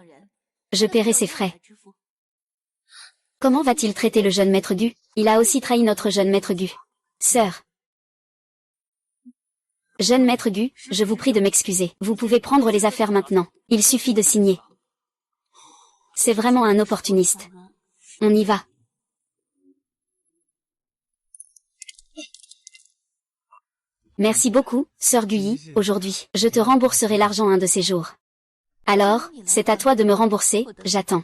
Je paierai ses frais. Comment va-t-il traiter le jeune maître Gu? Il a aussi trahi notre jeune maître Gu. Sœur. Jeune maître Gu, je vous prie de m'excuser. Vous pouvez prendre les affaires maintenant. Il suffit de signer. C'est vraiment un opportuniste. On y va. Merci beaucoup, sœur Guyi, aujourd'hui. Je te rembourserai l'argent un de ces jours. Alors, c'est à toi de me rembourser, j'attends.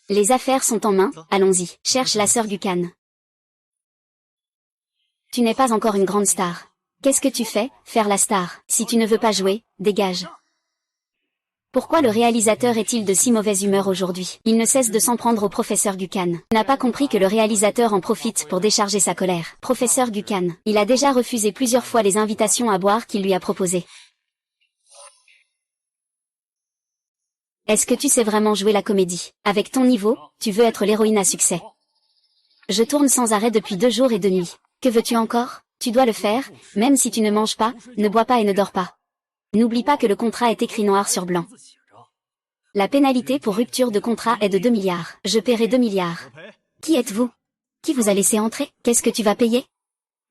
Les affaires sont en main, allons-y. Cherche la sœur Gukan. Tu n'es pas encore une grande star. Qu'est-ce que tu fais, faire la star? Si tu ne veux pas jouer, dégage. Pourquoi le réalisateur est-il de si mauvaise humeur aujourd'hui? Il ne cesse de s'en prendre au professeur Gukan. Il n'a pas compris que le réalisateur en profite pour décharger sa colère. Professeur Gukan, il a déjà refusé plusieurs fois les invitations à boire qu'il lui a proposées. Est-ce que tu sais vraiment jouer la comédie? Avec ton niveau, tu veux être l'héroïne à succès. Je tourne sans arrêt depuis 2 jours et 2 nuits. Que veux-tu encore? Tu dois le faire, même si tu ne manges pas, ne bois pas et ne dors pas. N'oublie pas que le contrat est écrit noir sur blanc. La pénalité pour rupture de contrat est de 2 milliards. Je paierai 2 milliards. Qui êtes-vous? Qui vous a laissé entrer? Qu'est-ce que tu vas payer?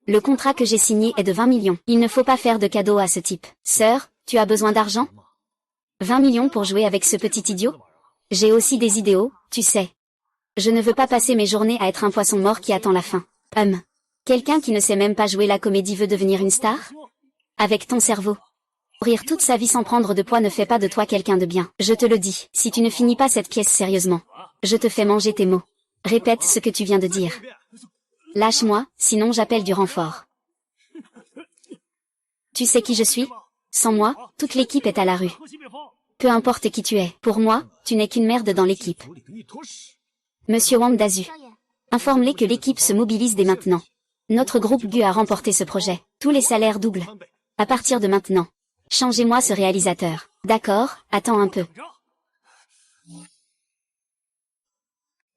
Le contrat que j'ai signé est de 20 millions. Il ne faut pas faire de cadeaux à ce type. Sœur, tu as besoin d'argent? 20 millions pour jouer avec ce petit idiot? J'ai aussi des idéaux, tu sais. Je ne veux pas passer mes journées à être un poisson mort qui attend la fin. Quelqu'un qui ne sait même pas jouer la comédie veut devenir une star? Avec ton cerveau. Rire toute sa vie sans prendre de poids ne fait pas de toi quelqu'un de bien. Je te le dis, si tu ne finis pas cette pièce sérieusement, je te fais manger tes mots. Répète ce que tu viens de dire. Lâche-moi, sinon j'appelle du renfort. Tu sais qui je suis? Sans moi, toute l'équipe est à la rue. Peu importe qui tu es, pour moi, tu n'es qu'une merde dans l'équipe. Monsieur Wang Dazu, informe-les que l'équipe se mobilise dès maintenant. Notre groupe Gu a remporté ce projet. Tous les salaires doublent. À partir de maintenant. Changez-moi ce réalisateur. D'accord, attends un peu.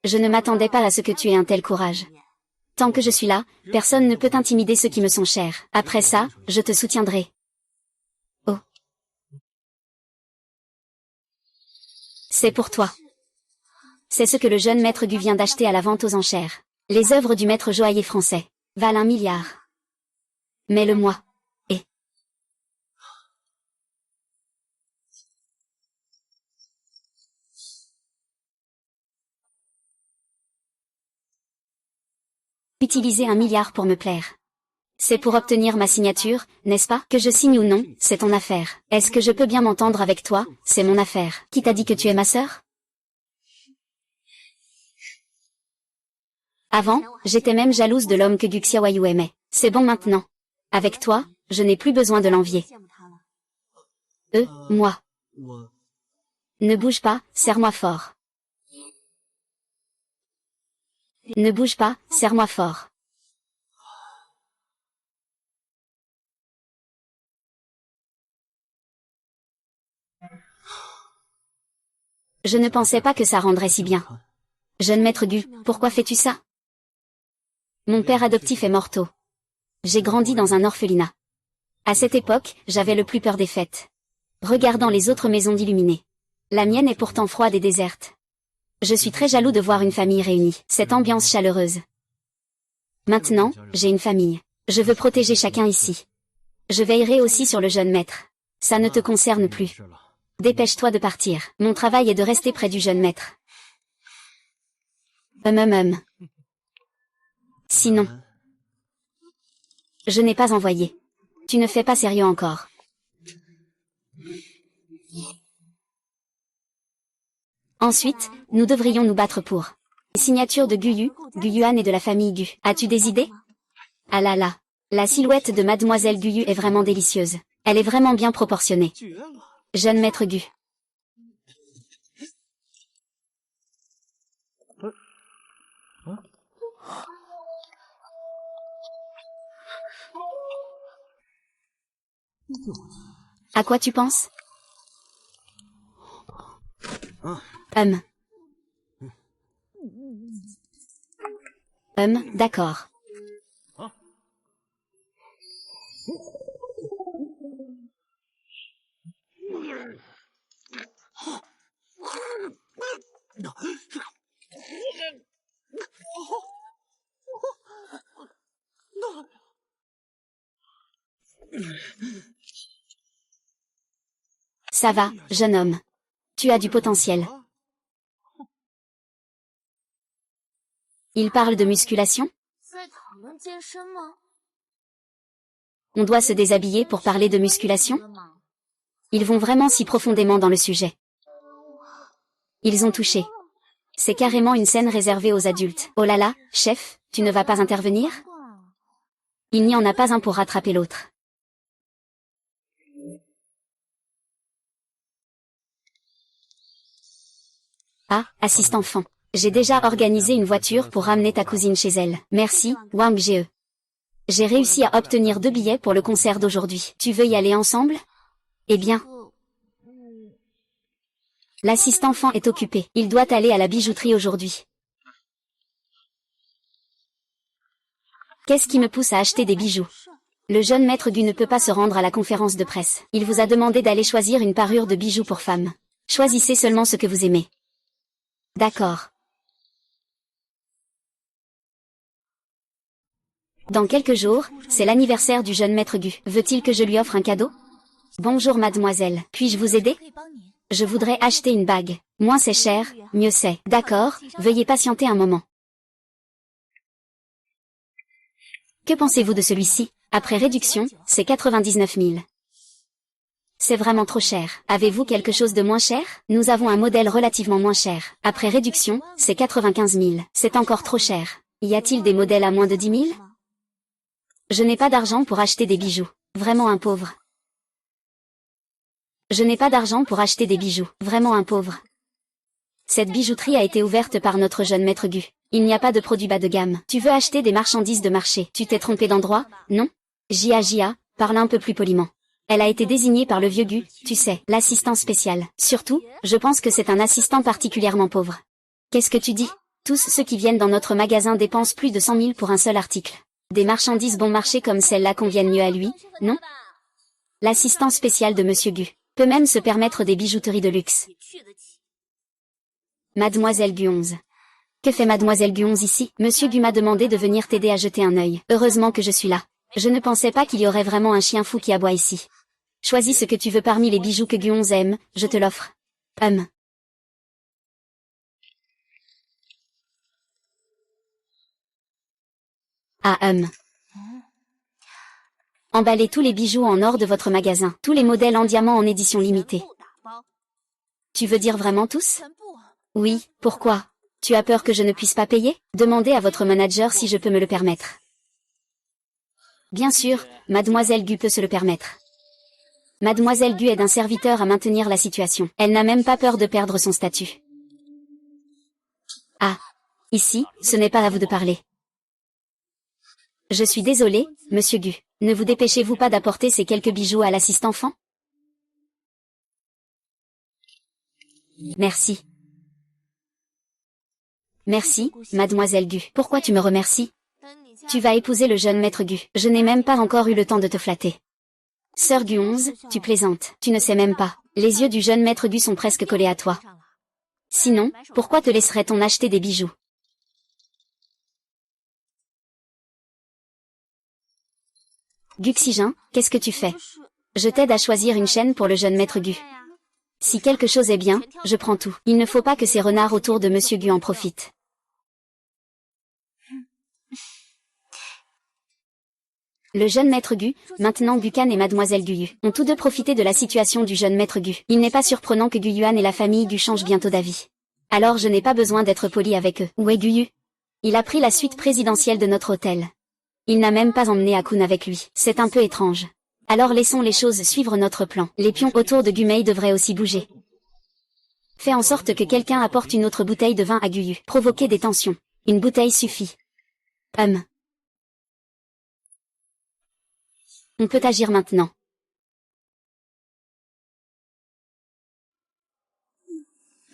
Je ne m'attendais pas à ce que tu aies un tel courage. Tant que je suis là, personne ne peut intimider ceux qui me sont chers. Après ça, je te soutiendrai. Oh. C'est pour toi. C'est ce que le jeune maître Gu vient d'acheter à la vente aux enchères. Les œuvres du maître joaillier français valent 1 milliard. Mais le moi. Utiliser 1 milliard pour me plaire. C'est pour obtenir ma signature, n'est-ce pas? Que je signe ou non, c'est ton affaire. Est-ce que je peux bien m'entendre avec toi? C'est mon affaire. Qui t'a dit que tu es ma sœur? Avant, j'étais même jalouse de l'homme que Gu Xiaoyu aimait. C'est bon maintenant. Avec toi, je n'ai plus besoin de l'envier. Moi. Ne bouge pas, serre-moi fort. Ne bouge pas, serre-moi fort. Je ne pensais pas que ça rendrait si bien. Jeune maître Gu, pourquoi fais-tu ça? Mon père adoptif est mort tôt. J'ai grandi dans un orphelinat. À cette époque, j'avais le plus peur des fêtes. Regardant les autres maisons d'illuminés. La mienne est pourtant froide et déserte. Je suis très jaloux de voir une famille réunie, cette ambiance chaleureuse. Maintenant, j'ai une famille. Je veux protéger chacun ici. Je veillerai aussi sur le jeune maître. Ça ne te concerne plus. Dépêche-toi de partir. Mon travail est de rester près du jeune maître. Sinon. Je n'ai pas envoyé. Tu ne fais pas sérieux encore. Ensuite, nous devrions nous battre pour. Signature de Guyu, Guyuan et de la famille Gu. As-tu des idées? Ah là là. La silhouette de Mademoiselle Guyu est vraiment délicieuse. Elle est vraiment bien proportionnée. Jeune maître Gu. À quoi tu penses? D'accord. Ça va, jeune homme. Tu as du potentiel. Il parle de musculation? On doit se déshabiller pour parler de musculation? Ils vont vraiment si profondément dans le sujet. Ils ont touché. C'est carrément une scène réservée aux adultes. Oh là là, chef, tu ne vas pas intervenir? Il n'y en a pas un pour rattraper l'autre. Ah, assiste enfant. J'ai déjà organisé une voiture pour ramener ta cousine chez elle. Merci, Wang Jie. J'ai réussi à obtenir 2 billets pour le concert d'aujourd'hui. Tu veux y aller ensemble? Eh bien. L'assistant enfant est occupé. Il doit aller à la bijouterie aujourd'hui. Qu'est-ce qui me pousse à acheter des bijoux? Le jeune maître Gu ne peut pas se rendre à la conférence de presse. Il vous a demandé d'aller choisir une parure de bijoux pour femme. Choisissez seulement ce que vous aimez. D'accord. Dans quelques jours, c'est l'anniversaire du jeune maître Gu. Veut-il que je lui offre un cadeau? Bonjour mademoiselle, puis-je vous aider? Je voudrais acheter une bague. Moins c'est cher, mieux c'est. D'accord, veuillez patienter un moment. Que pensez-vous de celui-ci? Après réduction, c'est 99 000. C'est vraiment trop cher. Avez-vous quelque chose de moins cher? Nous avons un modèle relativement moins cher. Après réduction, c'est 95 000. C'est encore trop cher. Y a-t-il des modèles à moins de 10 000? Je n'ai pas d'argent pour acheter des bijoux. Vraiment un pauvre. Je n'ai pas d'argent pour acheter des bijoux. Vraiment un pauvre. Cette bijouterie a été ouverte par notre jeune maître Gu. Il n'y a pas de produits bas de gamme. Tu veux acheter des marchandises de marché. Tu t'es trompé d'endroit, non? Jia, parle un peu plus poliment. Elle a été désignée par le vieux Gu, tu sais, l'assistant spécial. Surtout, je pense que c'est un assistant particulièrement pauvre. Qu'est-ce que tu dis? Tous ceux qui viennent dans notre magasin dépensent plus de 100 000 pour un seul article. Des marchandises bon marché comme celle-là conviennent mieux à lui, non? L'assistant spécial de Monsieur Gu peut même se permettre des bijouteries de luxe. Mademoiselle Gu 11. Que fait Mademoiselle Gu 11 ici? Monsieur Gu m'a demandé de venir t'aider à jeter un œil. Heureusement que je suis là. Je ne pensais pas qu'il y aurait vraiment un chien fou qui aboie ici. Choisis ce que tu veux parmi les bijoux que Gu 11 aime, je te l'offre. Emballez tous les bijoux en or de votre magasin, tous les modèles en diamant en édition limitée. Tu veux dire vraiment tous? Oui, pourquoi? Tu as peur que je ne puisse pas payer? Demandez à votre manager si je peux me le permettre. Bien sûr, Mademoiselle Gu peut se le permettre. Mademoiselle Gu aide un serviteur à maintenir la situation. Elle n'a même pas peur de perdre son statut. Ah. Ici, ce n'est pas à vous de parler. Je suis désolé, Monsieur Gu. Ne vous dépêchez-vous pas d'apporter ces quelques bijoux à l'assistant enfant? Merci. Merci, Mademoiselle Gu. Pourquoi tu me remercies? Tu vas épouser le jeune maître Gu. Je n'ai même pas encore eu le temps de te flatter. Sœur Gu 11, tu plaisantes. Tu ne sais même pas. Les yeux du jeune maître Gu sont presque collés à toi. Sinon, pourquoi te laisserait-on acheter des bijoux? Guxigin, qu'est-ce que tu fais? Je t'aide à choisir une chaîne pour le jeune maître Gu. Si quelque chose est bien, je prends tout. Il ne faut pas que ces renards autour de Monsieur Gu en profitent. Le jeune maître Gu, maintenant Gukan et mademoiselle Guyu, ont tous deux profité de la situation du jeune maître Gu. Il n'est pas surprenant que Guyuan et la famille Gu changent bientôt d'avis. Alors je n'ai pas besoin d'être poli avec eux. Où est Guyu? Il a pris la suite présidentielle de notre hôtel. Il n'a même pas emmené Akun avec lui. C'est un peu étrange. Alors laissons les choses suivre notre plan. Les pions autour de Gumei devraient aussi bouger. Fais en sorte que quelqu'un apporte une autre bouteille de vin à Guyu. Provoquer des tensions. Une bouteille suffit. On peut agir maintenant.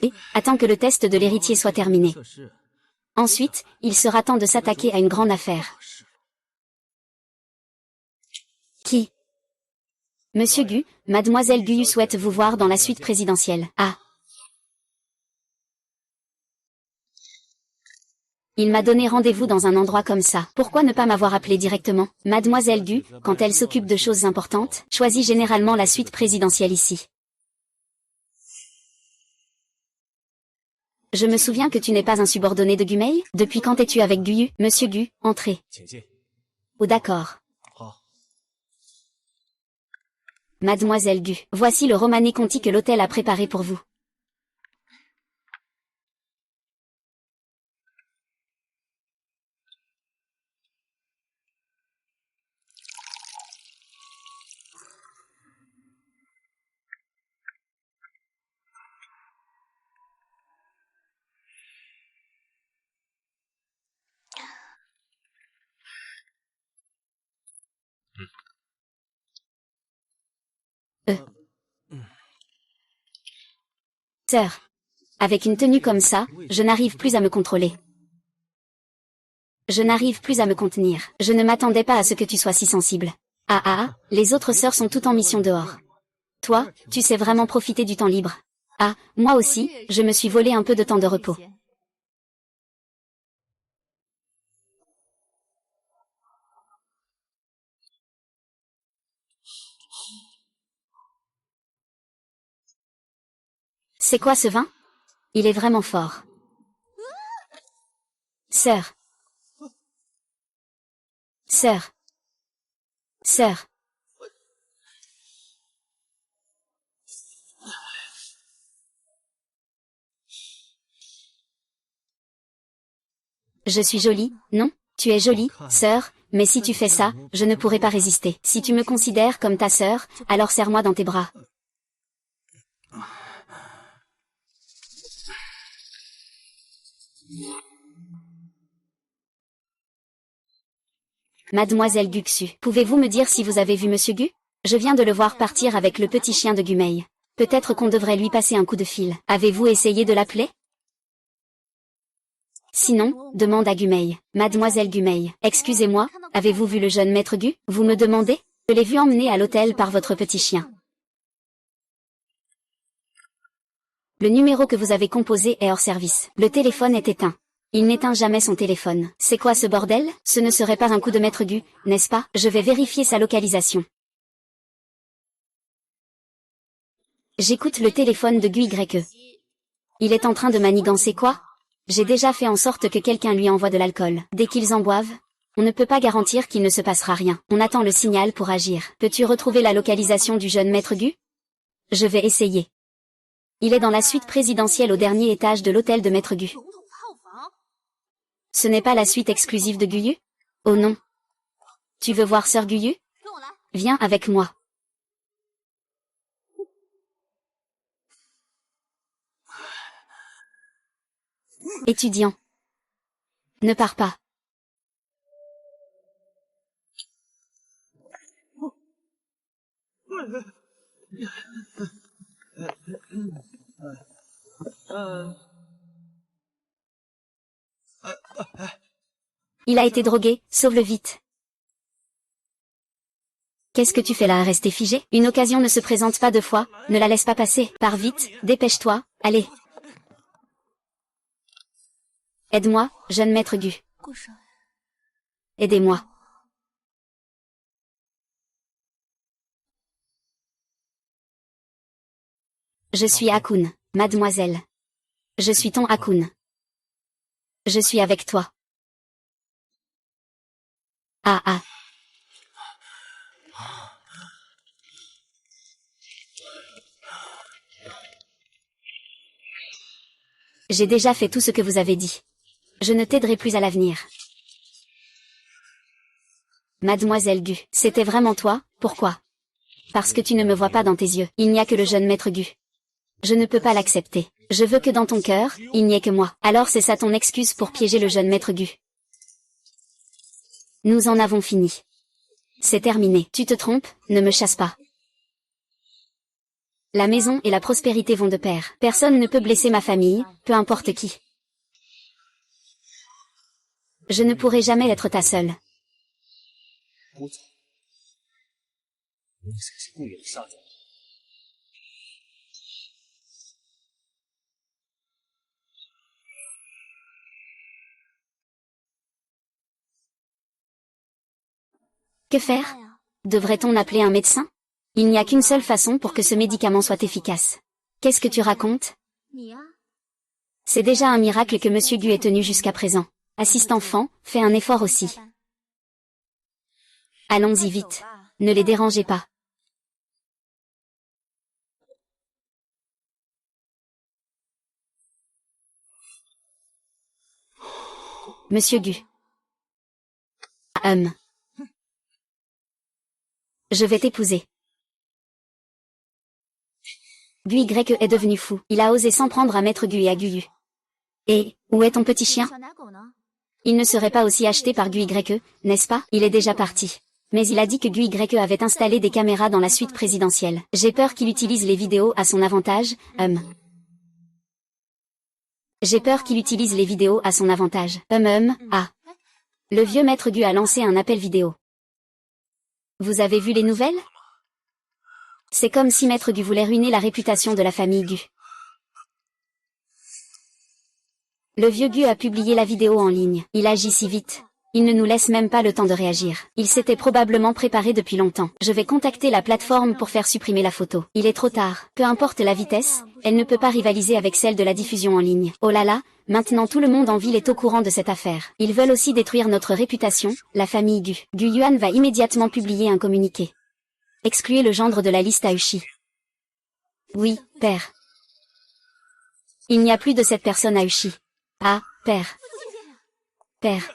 Et, attends que le test de l'héritier soit terminé. Ensuite, il sera temps de s'attaquer à une grande affaire. Qui? Monsieur Gu, mademoiselle Guyu souhaite vous voir dans la suite présidentielle. Ah. Il m'a donné rendez-vous dans un endroit comme ça. Pourquoi ne pas m'avoir appelé directement? Mademoiselle Gu, quand elle s'occupe de choses importantes, choisit généralement la suite présidentielle ici. Je me souviens que tu n'es pas un subordonné de Gumei? Depuis quand es-tu avec Guyu? Monsieur Gu, entrez. Oh d'accord. Mademoiselle Gu, voici le Romané Conti que l'hôtel a préparé pour vous. Sœur. Avec une tenue comme ça, je n'arrive plus à me contrôler. Je n'arrive plus à me contenir. Je ne m'attendais pas à ce que tu sois si sensible. Ah, les autres sœurs sont toutes en mission dehors. Toi, tu sais vraiment profiter du temps libre. Ah, moi aussi, je me suis volé un peu de temps de repos. C'est quoi ce vin? Il est vraiment fort. Sœur. Sœur. Sœur. Je suis jolie, non? Tu es jolie, sœur, mais si tu fais ça, je ne pourrai pas résister. Si tu me considères comme ta sœur, alors serre-moi dans tes bras. Mademoiselle Guxu, pouvez-vous me dire si vous avez vu Monsieur Gu? Je viens de le voir partir avec le petit chien de Gumei. Peut-être qu'on devrait lui passer un coup de fil. Avez-vous essayé de l'appeler? Sinon, demande à Gumei. Mademoiselle Gumei, excusez-moi, avez-vous vu le jeune maître Gu? Vous me demandez? Je l'ai vu emmener à l'hôtel par votre petit chien. Le numéro que vous avez composé est hors service. Le téléphone est éteint. Il n'éteint jamais son téléphone. C'est quoi ce bordel? Ce ne serait pas un coup de maître Gu, n'est-ce pas? Je vais vérifier sa localisation. J'écoute le téléphone de Gu YE. Il est en train de manigancer quoi? J'ai déjà fait en sorte que quelqu'un lui envoie de l'alcool. Dès qu'ils en boivent, on ne peut pas garantir qu'il ne se passera rien. On attend le signal pour agir. Peux-tu retrouver la localisation du jeune maître Gu? Je vais essayer. Il est dans la suite présidentielle au dernier étage de l'hôtel de maître Gu. Ce n'est pas la suite exclusive de Guyu? Oh non. Tu veux voir sœur Guyu? Viens avec moi. Étudiant. Ne pars pas. Il a été drogué, sauve-le vite. Qu'est-ce que tu fais là à rester figé? Une occasion ne se présente pas deux fois, ne la laisse pas passer. Pars vite, dépêche-toi, allez. Aide-moi, jeune maître Gu. Aidez-moi. Je suis Akun, mademoiselle. Je suis ton Akun. Je suis avec toi. Ah ah. J'ai déjà fait tout ce que vous avez dit. Je ne t'aiderai plus à l'avenir. Mademoiselle Gu, c'était vraiment toi, pourquoi? Parce que tu ne me vois pas dans tes yeux, il n'y a que le jeune maître Gu. Je ne peux pas l'accepter. Je veux que dans ton cœur, il n'y ait que moi. Alors c'est ça ton excuse pour piéger le jeune maître Gu. Nous en avons fini. C'est terminé. Tu te trompes, ne me chasse pas. La maison et la prospérité vont de pair. Personne ne peut blesser ma famille, peu importe qui. Je ne pourrai jamais être ta seule. Que faire? Devrait-on appeler un médecin? Il n'y a qu'une seule façon pour que ce médicament soit efficace. Qu'est-ce que tu racontes? C'est déjà un miracle que Monsieur Gu ait tenu jusqu'à présent. Assiste enfant, fais un effort aussi. Allons-y vite. Ne les dérangez pas. Monsieur Gu. Je vais t'épouser. Gu Y est devenu fou. Il a osé s'en prendre à Maître Gu et à Guyu. Et, où est ton petit chien? Il ne serait pas aussi acheté par Gu Y, n'est-ce pas? Il est déjà parti. Mais il a dit que Gu Y avait installé des caméras dans la suite présidentielle. J'ai peur qu'il utilise les vidéos à son avantage, J'ai peur qu'il utilise les vidéos à son avantage. Le vieux maître Gu a lancé un appel vidéo. Vous avez vu les nouvelles? C'est comme si maître Gu voulait ruiner la réputation de la famille Gu. Le vieux Gu a publié la vidéo en ligne. Il agit si vite. Il ne nous laisse même pas le temps de réagir. Il s'était probablement préparé depuis longtemps. Je vais contacter la plateforme pour faire supprimer la photo. Il est trop tard. Peu importe la vitesse, elle ne peut pas rivaliser avec celle de la diffusion en ligne. Oh là là, maintenant tout le monde en ville est au courant de cette affaire. Ils veulent aussi détruire notre réputation, la famille Gu. Gu Yuan va immédiatement publier un communiqué. Excluez le gendre de la liste Aoshi. Oui, père. Il n'y a plus de cette personne Aoshi. Ah, père. Père.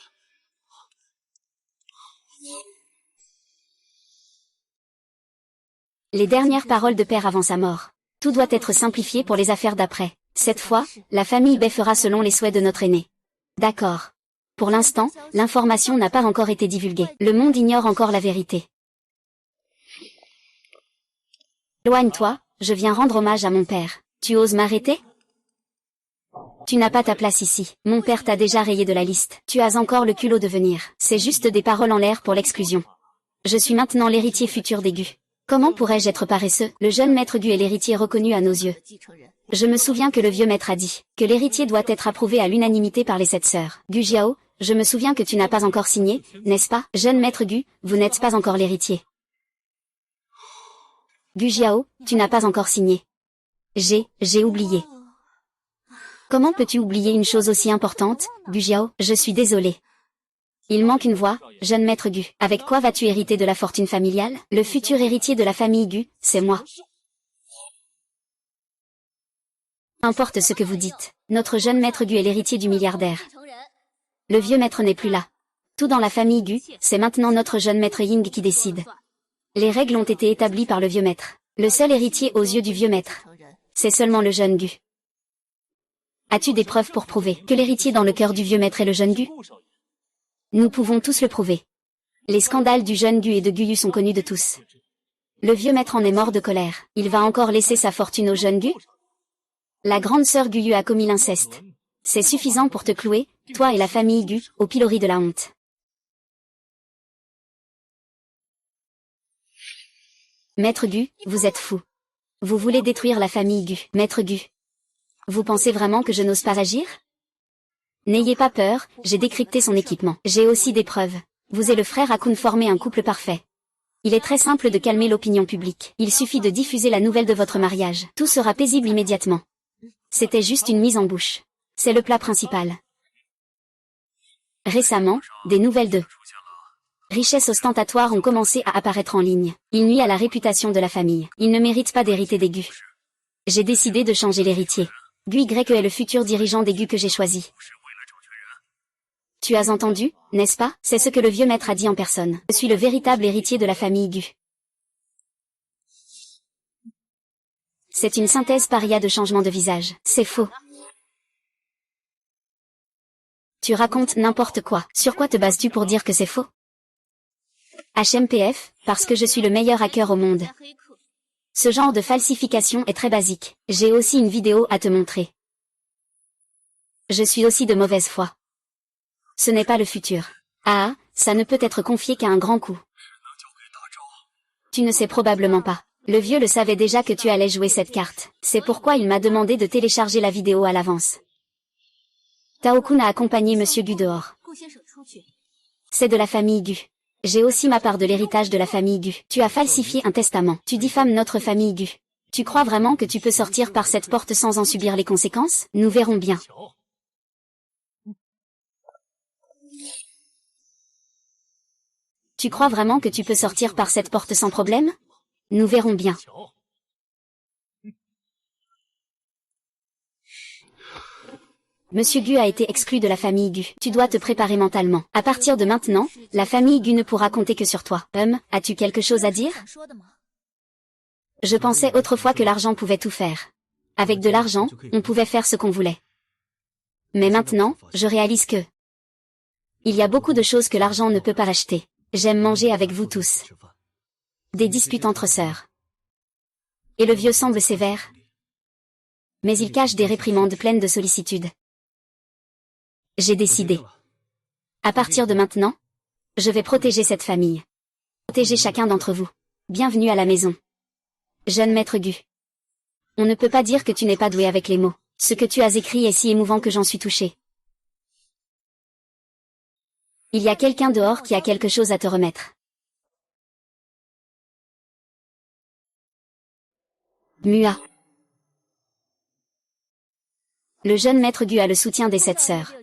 Les dernières paroles de père avant sa mort. Tout doit être simplifié pour les affaires d'après. Cette fois, la famille Bei fera selon les souhaits de notre aîné. D'accord. Pour l'instant, l'information n'a pas encore été divulguée. Le monde ignore encore la vérité. Éloigne-toi, je viens rendre hommage à mon père. Tu oses m'arrêter? Tu n'as pas ta place ici. Mon père t'a déjà rayé de la liste. Tu as encore le culot de venir. C'est juste des paroles en l'air pour l'exclusion. Je suis maintenant l'héritier futur des Gu. Comment pourrais-je être paresseux? Le jeune maître Gu est l'héritier reconnu à nos yeux. Je me souviens que le vieux maître a dit que l'héritier doit être approuvé à l'unanimité par les 7 sœurs. Gu Jiao, je me souviens que tu n'as pas encore signé, n'est-ce pas? Jeune maître Gu, vous n'êtes pas encore l'héritier. Gu Jiao, tu n'as pas encore signé. J'ai oublié. Comment peux-tu oublier une chose aussi importante, Gu Jiao? Je suis désolé. Il manque une voix, jeune maître Gu. Avec quoi vas-tu hériter de la fortune familiale? Le futur héritier de la famille Gu, c'est moi. Importe ce que vous dites. Notre jeune maître Gu est l'héritier du milliardaire. Le vieux maître n'est plus là. Tout dans la famille Gu, c'est maintenant notre jeune maître Ying qui décide. Les règles ont été établies par le vieux maître. Le seul héritier aux yeux du vieux maître, c'est seulement le jeune Gu. As-tu des preuves pour prouver que l'héritier dans le cœur du vieux maître est le jeune Gu? Nous pouvons tous le prouver. Les scandales du jeune Gu et de Guyu sont connus de tous. Le vieux maître en est mort de colère. Il va encore laisser sa fortune au jeune Gu? La grande sœur Guyu a commis l'inceste. C'est suffisant pour te clouer, toi et la famille Gu, au pilori de la honte. Maître Gu, vous êtes fou. Vous voulez détruire la famille Gu. Maître Gu. Vous pensez vraiment que je n'ose pas agir? N'ayez pas peur, j'ai décrypté son équipement. J'ai aussi des preuves. Vous et le frère Akun formez un couple parfait. Il est très simple de calmer l'opinion publique. Il suffit de diffuser la nouvelle de votre mariage. Tout sera paisible immédiatement. C'était juste une mise en bouche. C'est le plat principal. Récemment, des nouvelles de richesses ostentatoires ont commencé à apparaître en ligne. Il nuit à la réputation de la famille. Il ne mérite pas d'hériter des Gu. J'ai décidé de changer l'héritier. Gu Y est le futur dirigeant des Gu que j'ai choisi. Tu as entendu, n'est-ce pas? C'est ce que le vieux maître a dit en personne. Je suis le véritable héritier de la famille Gu. C'est une synthèse paria de changement de visage. C'est faux. Tu racontes n'importe quoi. Sur quoi te bases-tu pour dire que c'est faux? HMPF, parce que je suis le meilleur hacker au monde. Ce genre de falsification est très basique. J'ai aussi une vidéo à te montrer. Je suis aussi de mauvaise foi. Ce n'est pas le futur. Ah, ça ne peut être confié qu'à un grand coup. Tu ne sais probablement pas. Le vieux le savait déjà que tu allais jouer cette carte. C'est pourquoi il m'a demandé de télécharger la vidéo à l'avance. Tao-kun a accompagné Monsieur Gu dehors. C'est de la famille Gu. J'ai aussi ma part de l'héritage de la famille Gu. Tu as falsifié un testament. Tu diffames notre famille Gu. Tu crois vraiment que tu peux sortir par cette porte sans en subir les conséquences? Nous verrons bien. Tu crois vraiment que tu peux sortir par cette porte sans problème? Nous verrons bien. Monsieur Gu a été exclu de la famille Gu. Tu dois te préparer mentalement. À partir de maintenant, la famille Gu ne pourra compter que sur toi. As-tu quelque chose à dire? Je pensais autrefois que l'argent pouvait tout faire. Avec de l'argent, on pouvait faire ce qu'on voulait. Mais maintenant, je réalise que il y a beaucoup de choses que l'argent ne peut pas acheter. J'aime manger avec vous tous. Des disputes entre sœurs. Et le vieux semble sévère. Mais il cache des réprimandes pleines de sollicitude. J'ai décidé. À partir de maintenant, je vais protéger cette famille. Protéger chacun d'entre vous. Bienvenue à la maison. Jeune maître Gu. On ne peut pas dire que tu n'es pas doué avec les mots. Ce que tu as écrit est si émouvant que j'en suis touché. Il y a quelqu'un dehors qui a quelque chose à te remettre. Mua. Le jeune maître Gu a le soutien des 7 sœurs.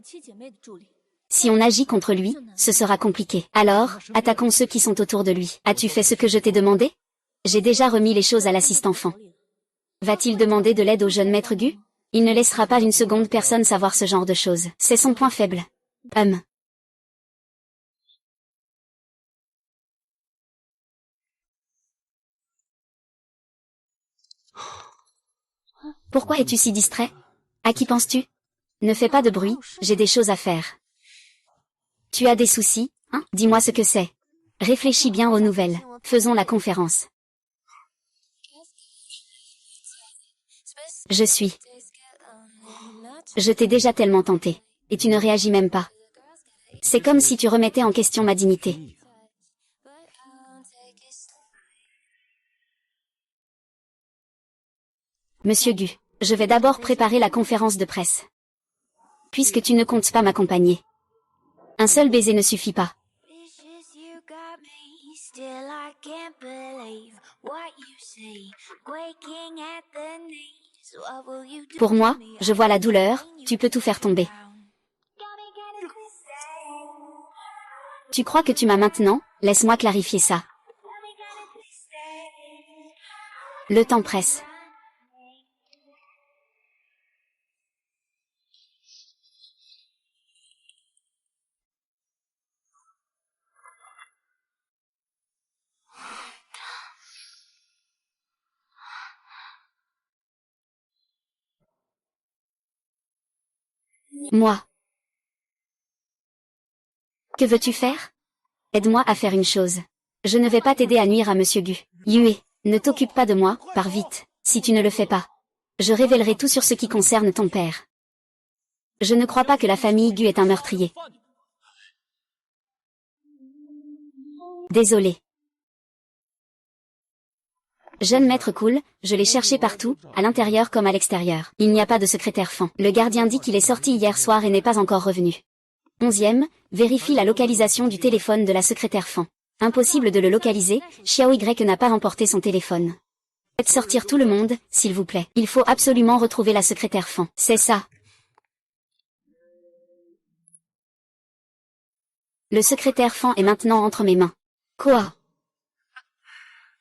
Si on agit contre lui, ce sera compliqué. Alors, attaquons ceux qui sont autour de lui. As-tu fait ce que je t'ai demandé? J'ai déjà remis les choses à l'assistant-enfant. Va-t-il demander de l'aide au jeune maître Gu? Il ne laissera pas une seconde personne savoir ce genre de choses. C'est son point faible. Pourquoi es-tu si distrait? À qui penses-tu? Ne fais pas de bruit, j'ai des choses à faire. Tu as des soucis, hein? Dis-moi ce que c'est. Réfléchis bien aux nouvelles. Faisons la conférence. Je t'ai déjà tellement tenté. Et tu ne réagis même pas. C'est comme si tu remettais en question ma dignité. Monsieur Gu, je vais d'abord préparer la conférence de presse. Puisque tu ne comptes pas m'accompagner. Un seul baiser ne suffit pas. Pour moi, je vois la douleur, tu peux tout faire tomber. Tu crois que tu m'as maintenant? Laisse-moi clarifier ça. Le temps presse. Moi. Que veux-tu faire? Aide-moi à faire une chose. Je ne vais pas t'aider à nuire à Monsieur Gu. Yue, ne t'occupe pas de moi, pars vite. Si tu ne le fais pas, je révélerai tout sur ce qui concerne ton père. Je ne crois pas que la famille Gu est un meurtrier. Désolé. Jeune maître cool, je l'ai cherché partout, à l'intérieur comme à l'extérieur. Il n'y a pas de secrétaire fan. Le gardien dit qu'il est sorti hier soir et n'est pas encore revenu. 11e, vérifie la localisation du téléphone de la secrétaire fan. Impossible de le localiser, Xiao Y n'a pas remporté son téléphone. Faites sortir tout le monde, s'il vous plaît. Il faut absolument retrouver la secrétaire fan. C'est ça. Le secrétaire fan est maintenant entre mes mains. Quoi?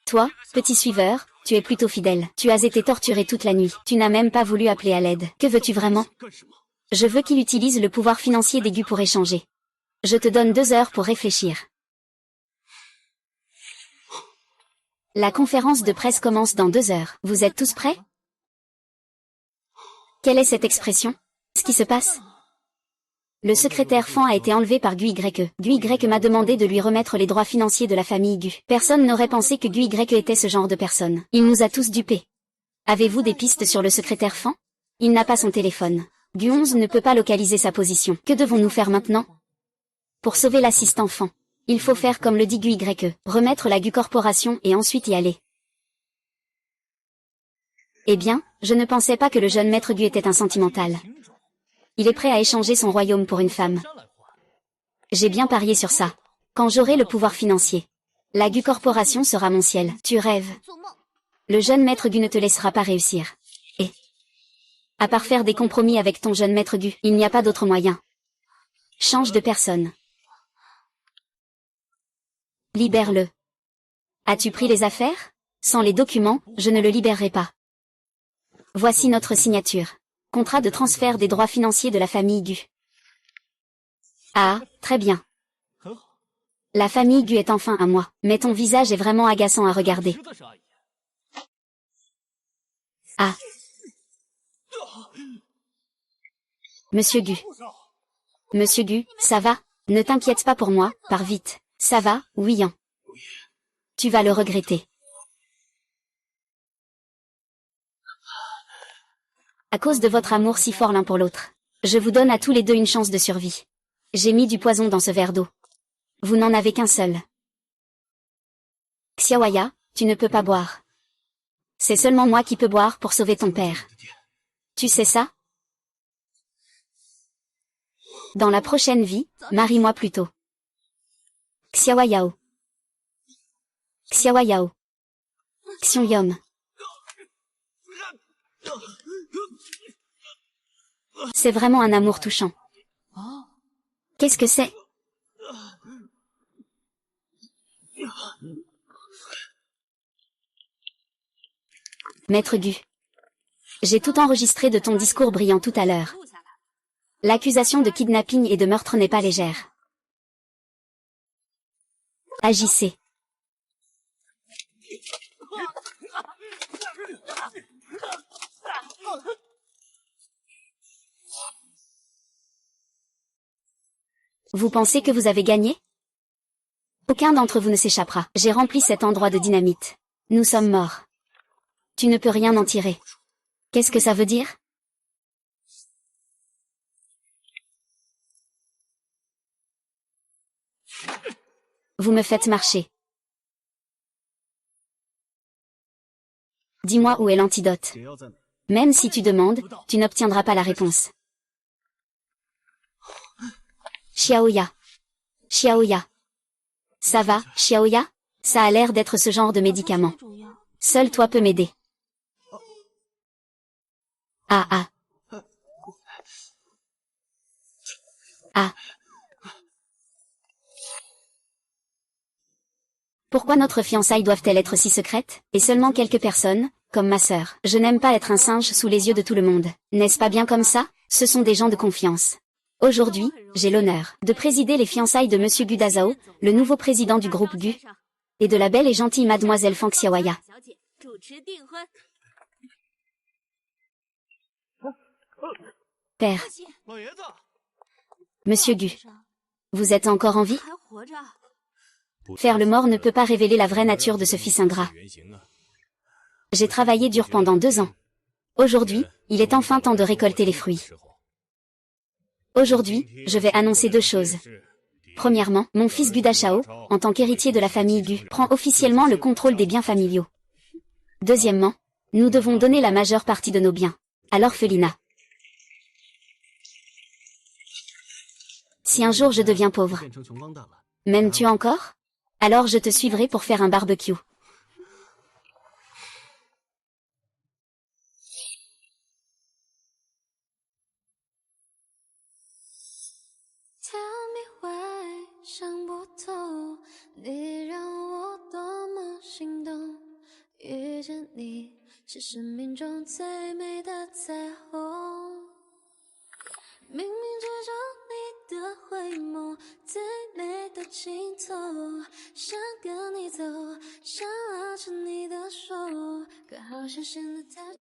Toi, petit suiveur, tu es plutôt fidèle. Tu as été torturé toute la nuit. Tu n'as même pas voulu appeler à l'aide. Que veux-tu vraiment? Je veux qu'il utilise le pouvoir financier des Gu pour échanger. Je te donne 2 heures pour réfléchir. La conférence de presse commence dans 2 heures. Vous êtes tous prêts? Quelle est cette expression? Qu'est-ce qui se passe? Le secrétaire fan a été enlevé par Gu Y. Gu Y m'a demandé de lui remettre les droits financiers de la famille Gu. Personne n'aurait pensé que Gu Y était ce genre de personne. Il nous a tous dupés. Avez-vous des pistes sur le secrétaire fan? Il n'a pas son téléphone. Gu 11 ne peut pas localiser sa position. Que devons-nous faire maintenant? Pour sauver l'assistant fan, il faut faire comme le dit Gu Y, remettre la Gu Corporation et ensuite y aller. Eh bien, je ne pensais pas que le jeune maître Gu était un sentimental. Il est prêt à échanger son royaume pour une femme. J'ai bien parié sur ça. Quand j'aurai le pouvoir financier, la Gu Corporation sera mon ciel. Tu rêves. Le jeune maître Gu ne te laissera pas réussir. Et, à part faire des compromis avec ton jeune maître Gu, il n'y a pas d'autre moyen. Change de personne. Libère-le. As-tu pris les affaires? Sans les documents, je ne le libérerai pas. Voici notre signature. Contrat de transfert des droits financiers de la famille Gu. Ah, très bien. La famille Gu est enfin à moi, mais ton visage est vraiment agaçant à regarder. Ah. Monsieur Gu. Monsieur Gu, ça va? Ne t'inquiète pas pour moi, pars vite. Ça va, oui. Tu vas le regretter. À cause de votre amour si fort l'un pour l'autre, je vous donne à tous les deux une chance de survie. J'ai mis du poison dans ce verre d'eau. Vous n'en avez qu'un seul. Xiaoya, tu ne peux pas boire. C'est seulement moi qui peux boire pour sauver ton père. Tu sais ça? Dans la prochaine vie, marie-moi plutôt. Xiaoyao. Xiaoyao. Xionyom. C'est vraiment un amour touchant. Qu'est-ce que c'est? Maître Gu. J'ai tout enregistré de ton discours brillant tout à l'heure. L'accusation de kidnapping et de meurtre n'est pas légère. Agissez. Vous pensez que vous avez gagné? Aucun d'entre vous ne s'échappera. J'ai rempli cet endroit de dynamite. Nous sommes morts. Tu ne peux rien en tirer. Qu'est-ce que ça veut dire? Vous me faites marcher. Dis-moi où est l'antidote. Même si tu demandes, tu n'obtiendras pas la réponse. Xiaoya. Xiaoya. Ça va, Xiaoya? Ça a l'air d'être ce genre de médicament. Seul toi peux m'aider. Ah ah. Ah. Pourquoi notre fiançailles doivent-elles être si secrètes? Et seulement quelques personnes, comme ma sœur. Je n'aime pas être un singe sous les yeux de tout le monde. N'est-ce pas bien comme ça? Ce sont des gens de confiance. Aujourd'hui, j'ai l'honneur de présider les fiançailles de Monsieur Gu Dazhao, le nouveau président du groupe Gu, et de la belle et gentille mademoiselle Fang Xiaoya. Père. Monsieur Gu. Vous êtes encore en vie? Faire le mort ne peut pas révéler la vraie nature de ce fils ingrat. J'ai travaillé dur pendant 2 ans. Aujourd'hui, il est enfin temps de récolter les fruits. Aujourd'hui, je vais annoncer 2 choses. Premièrement, mon fils Gu Dashao, en tant qu'héritier de la famille Gu, prend officiellement le contrôle des biens familiaux. Deuxièmement, nous devons donner la majeure partie de nos biens à l'orphelinat. Si un jour je deviens pauvre, m'aimes-tu encore? Alors je te suivrai pour faire un barbecue. Tell me why 想不透，你让我多么心动。遇见你是生命中最美的彩虹，冥冥之中你的回眸，最美的尽头。想跟你走，想拉着你的手，可好像显得太。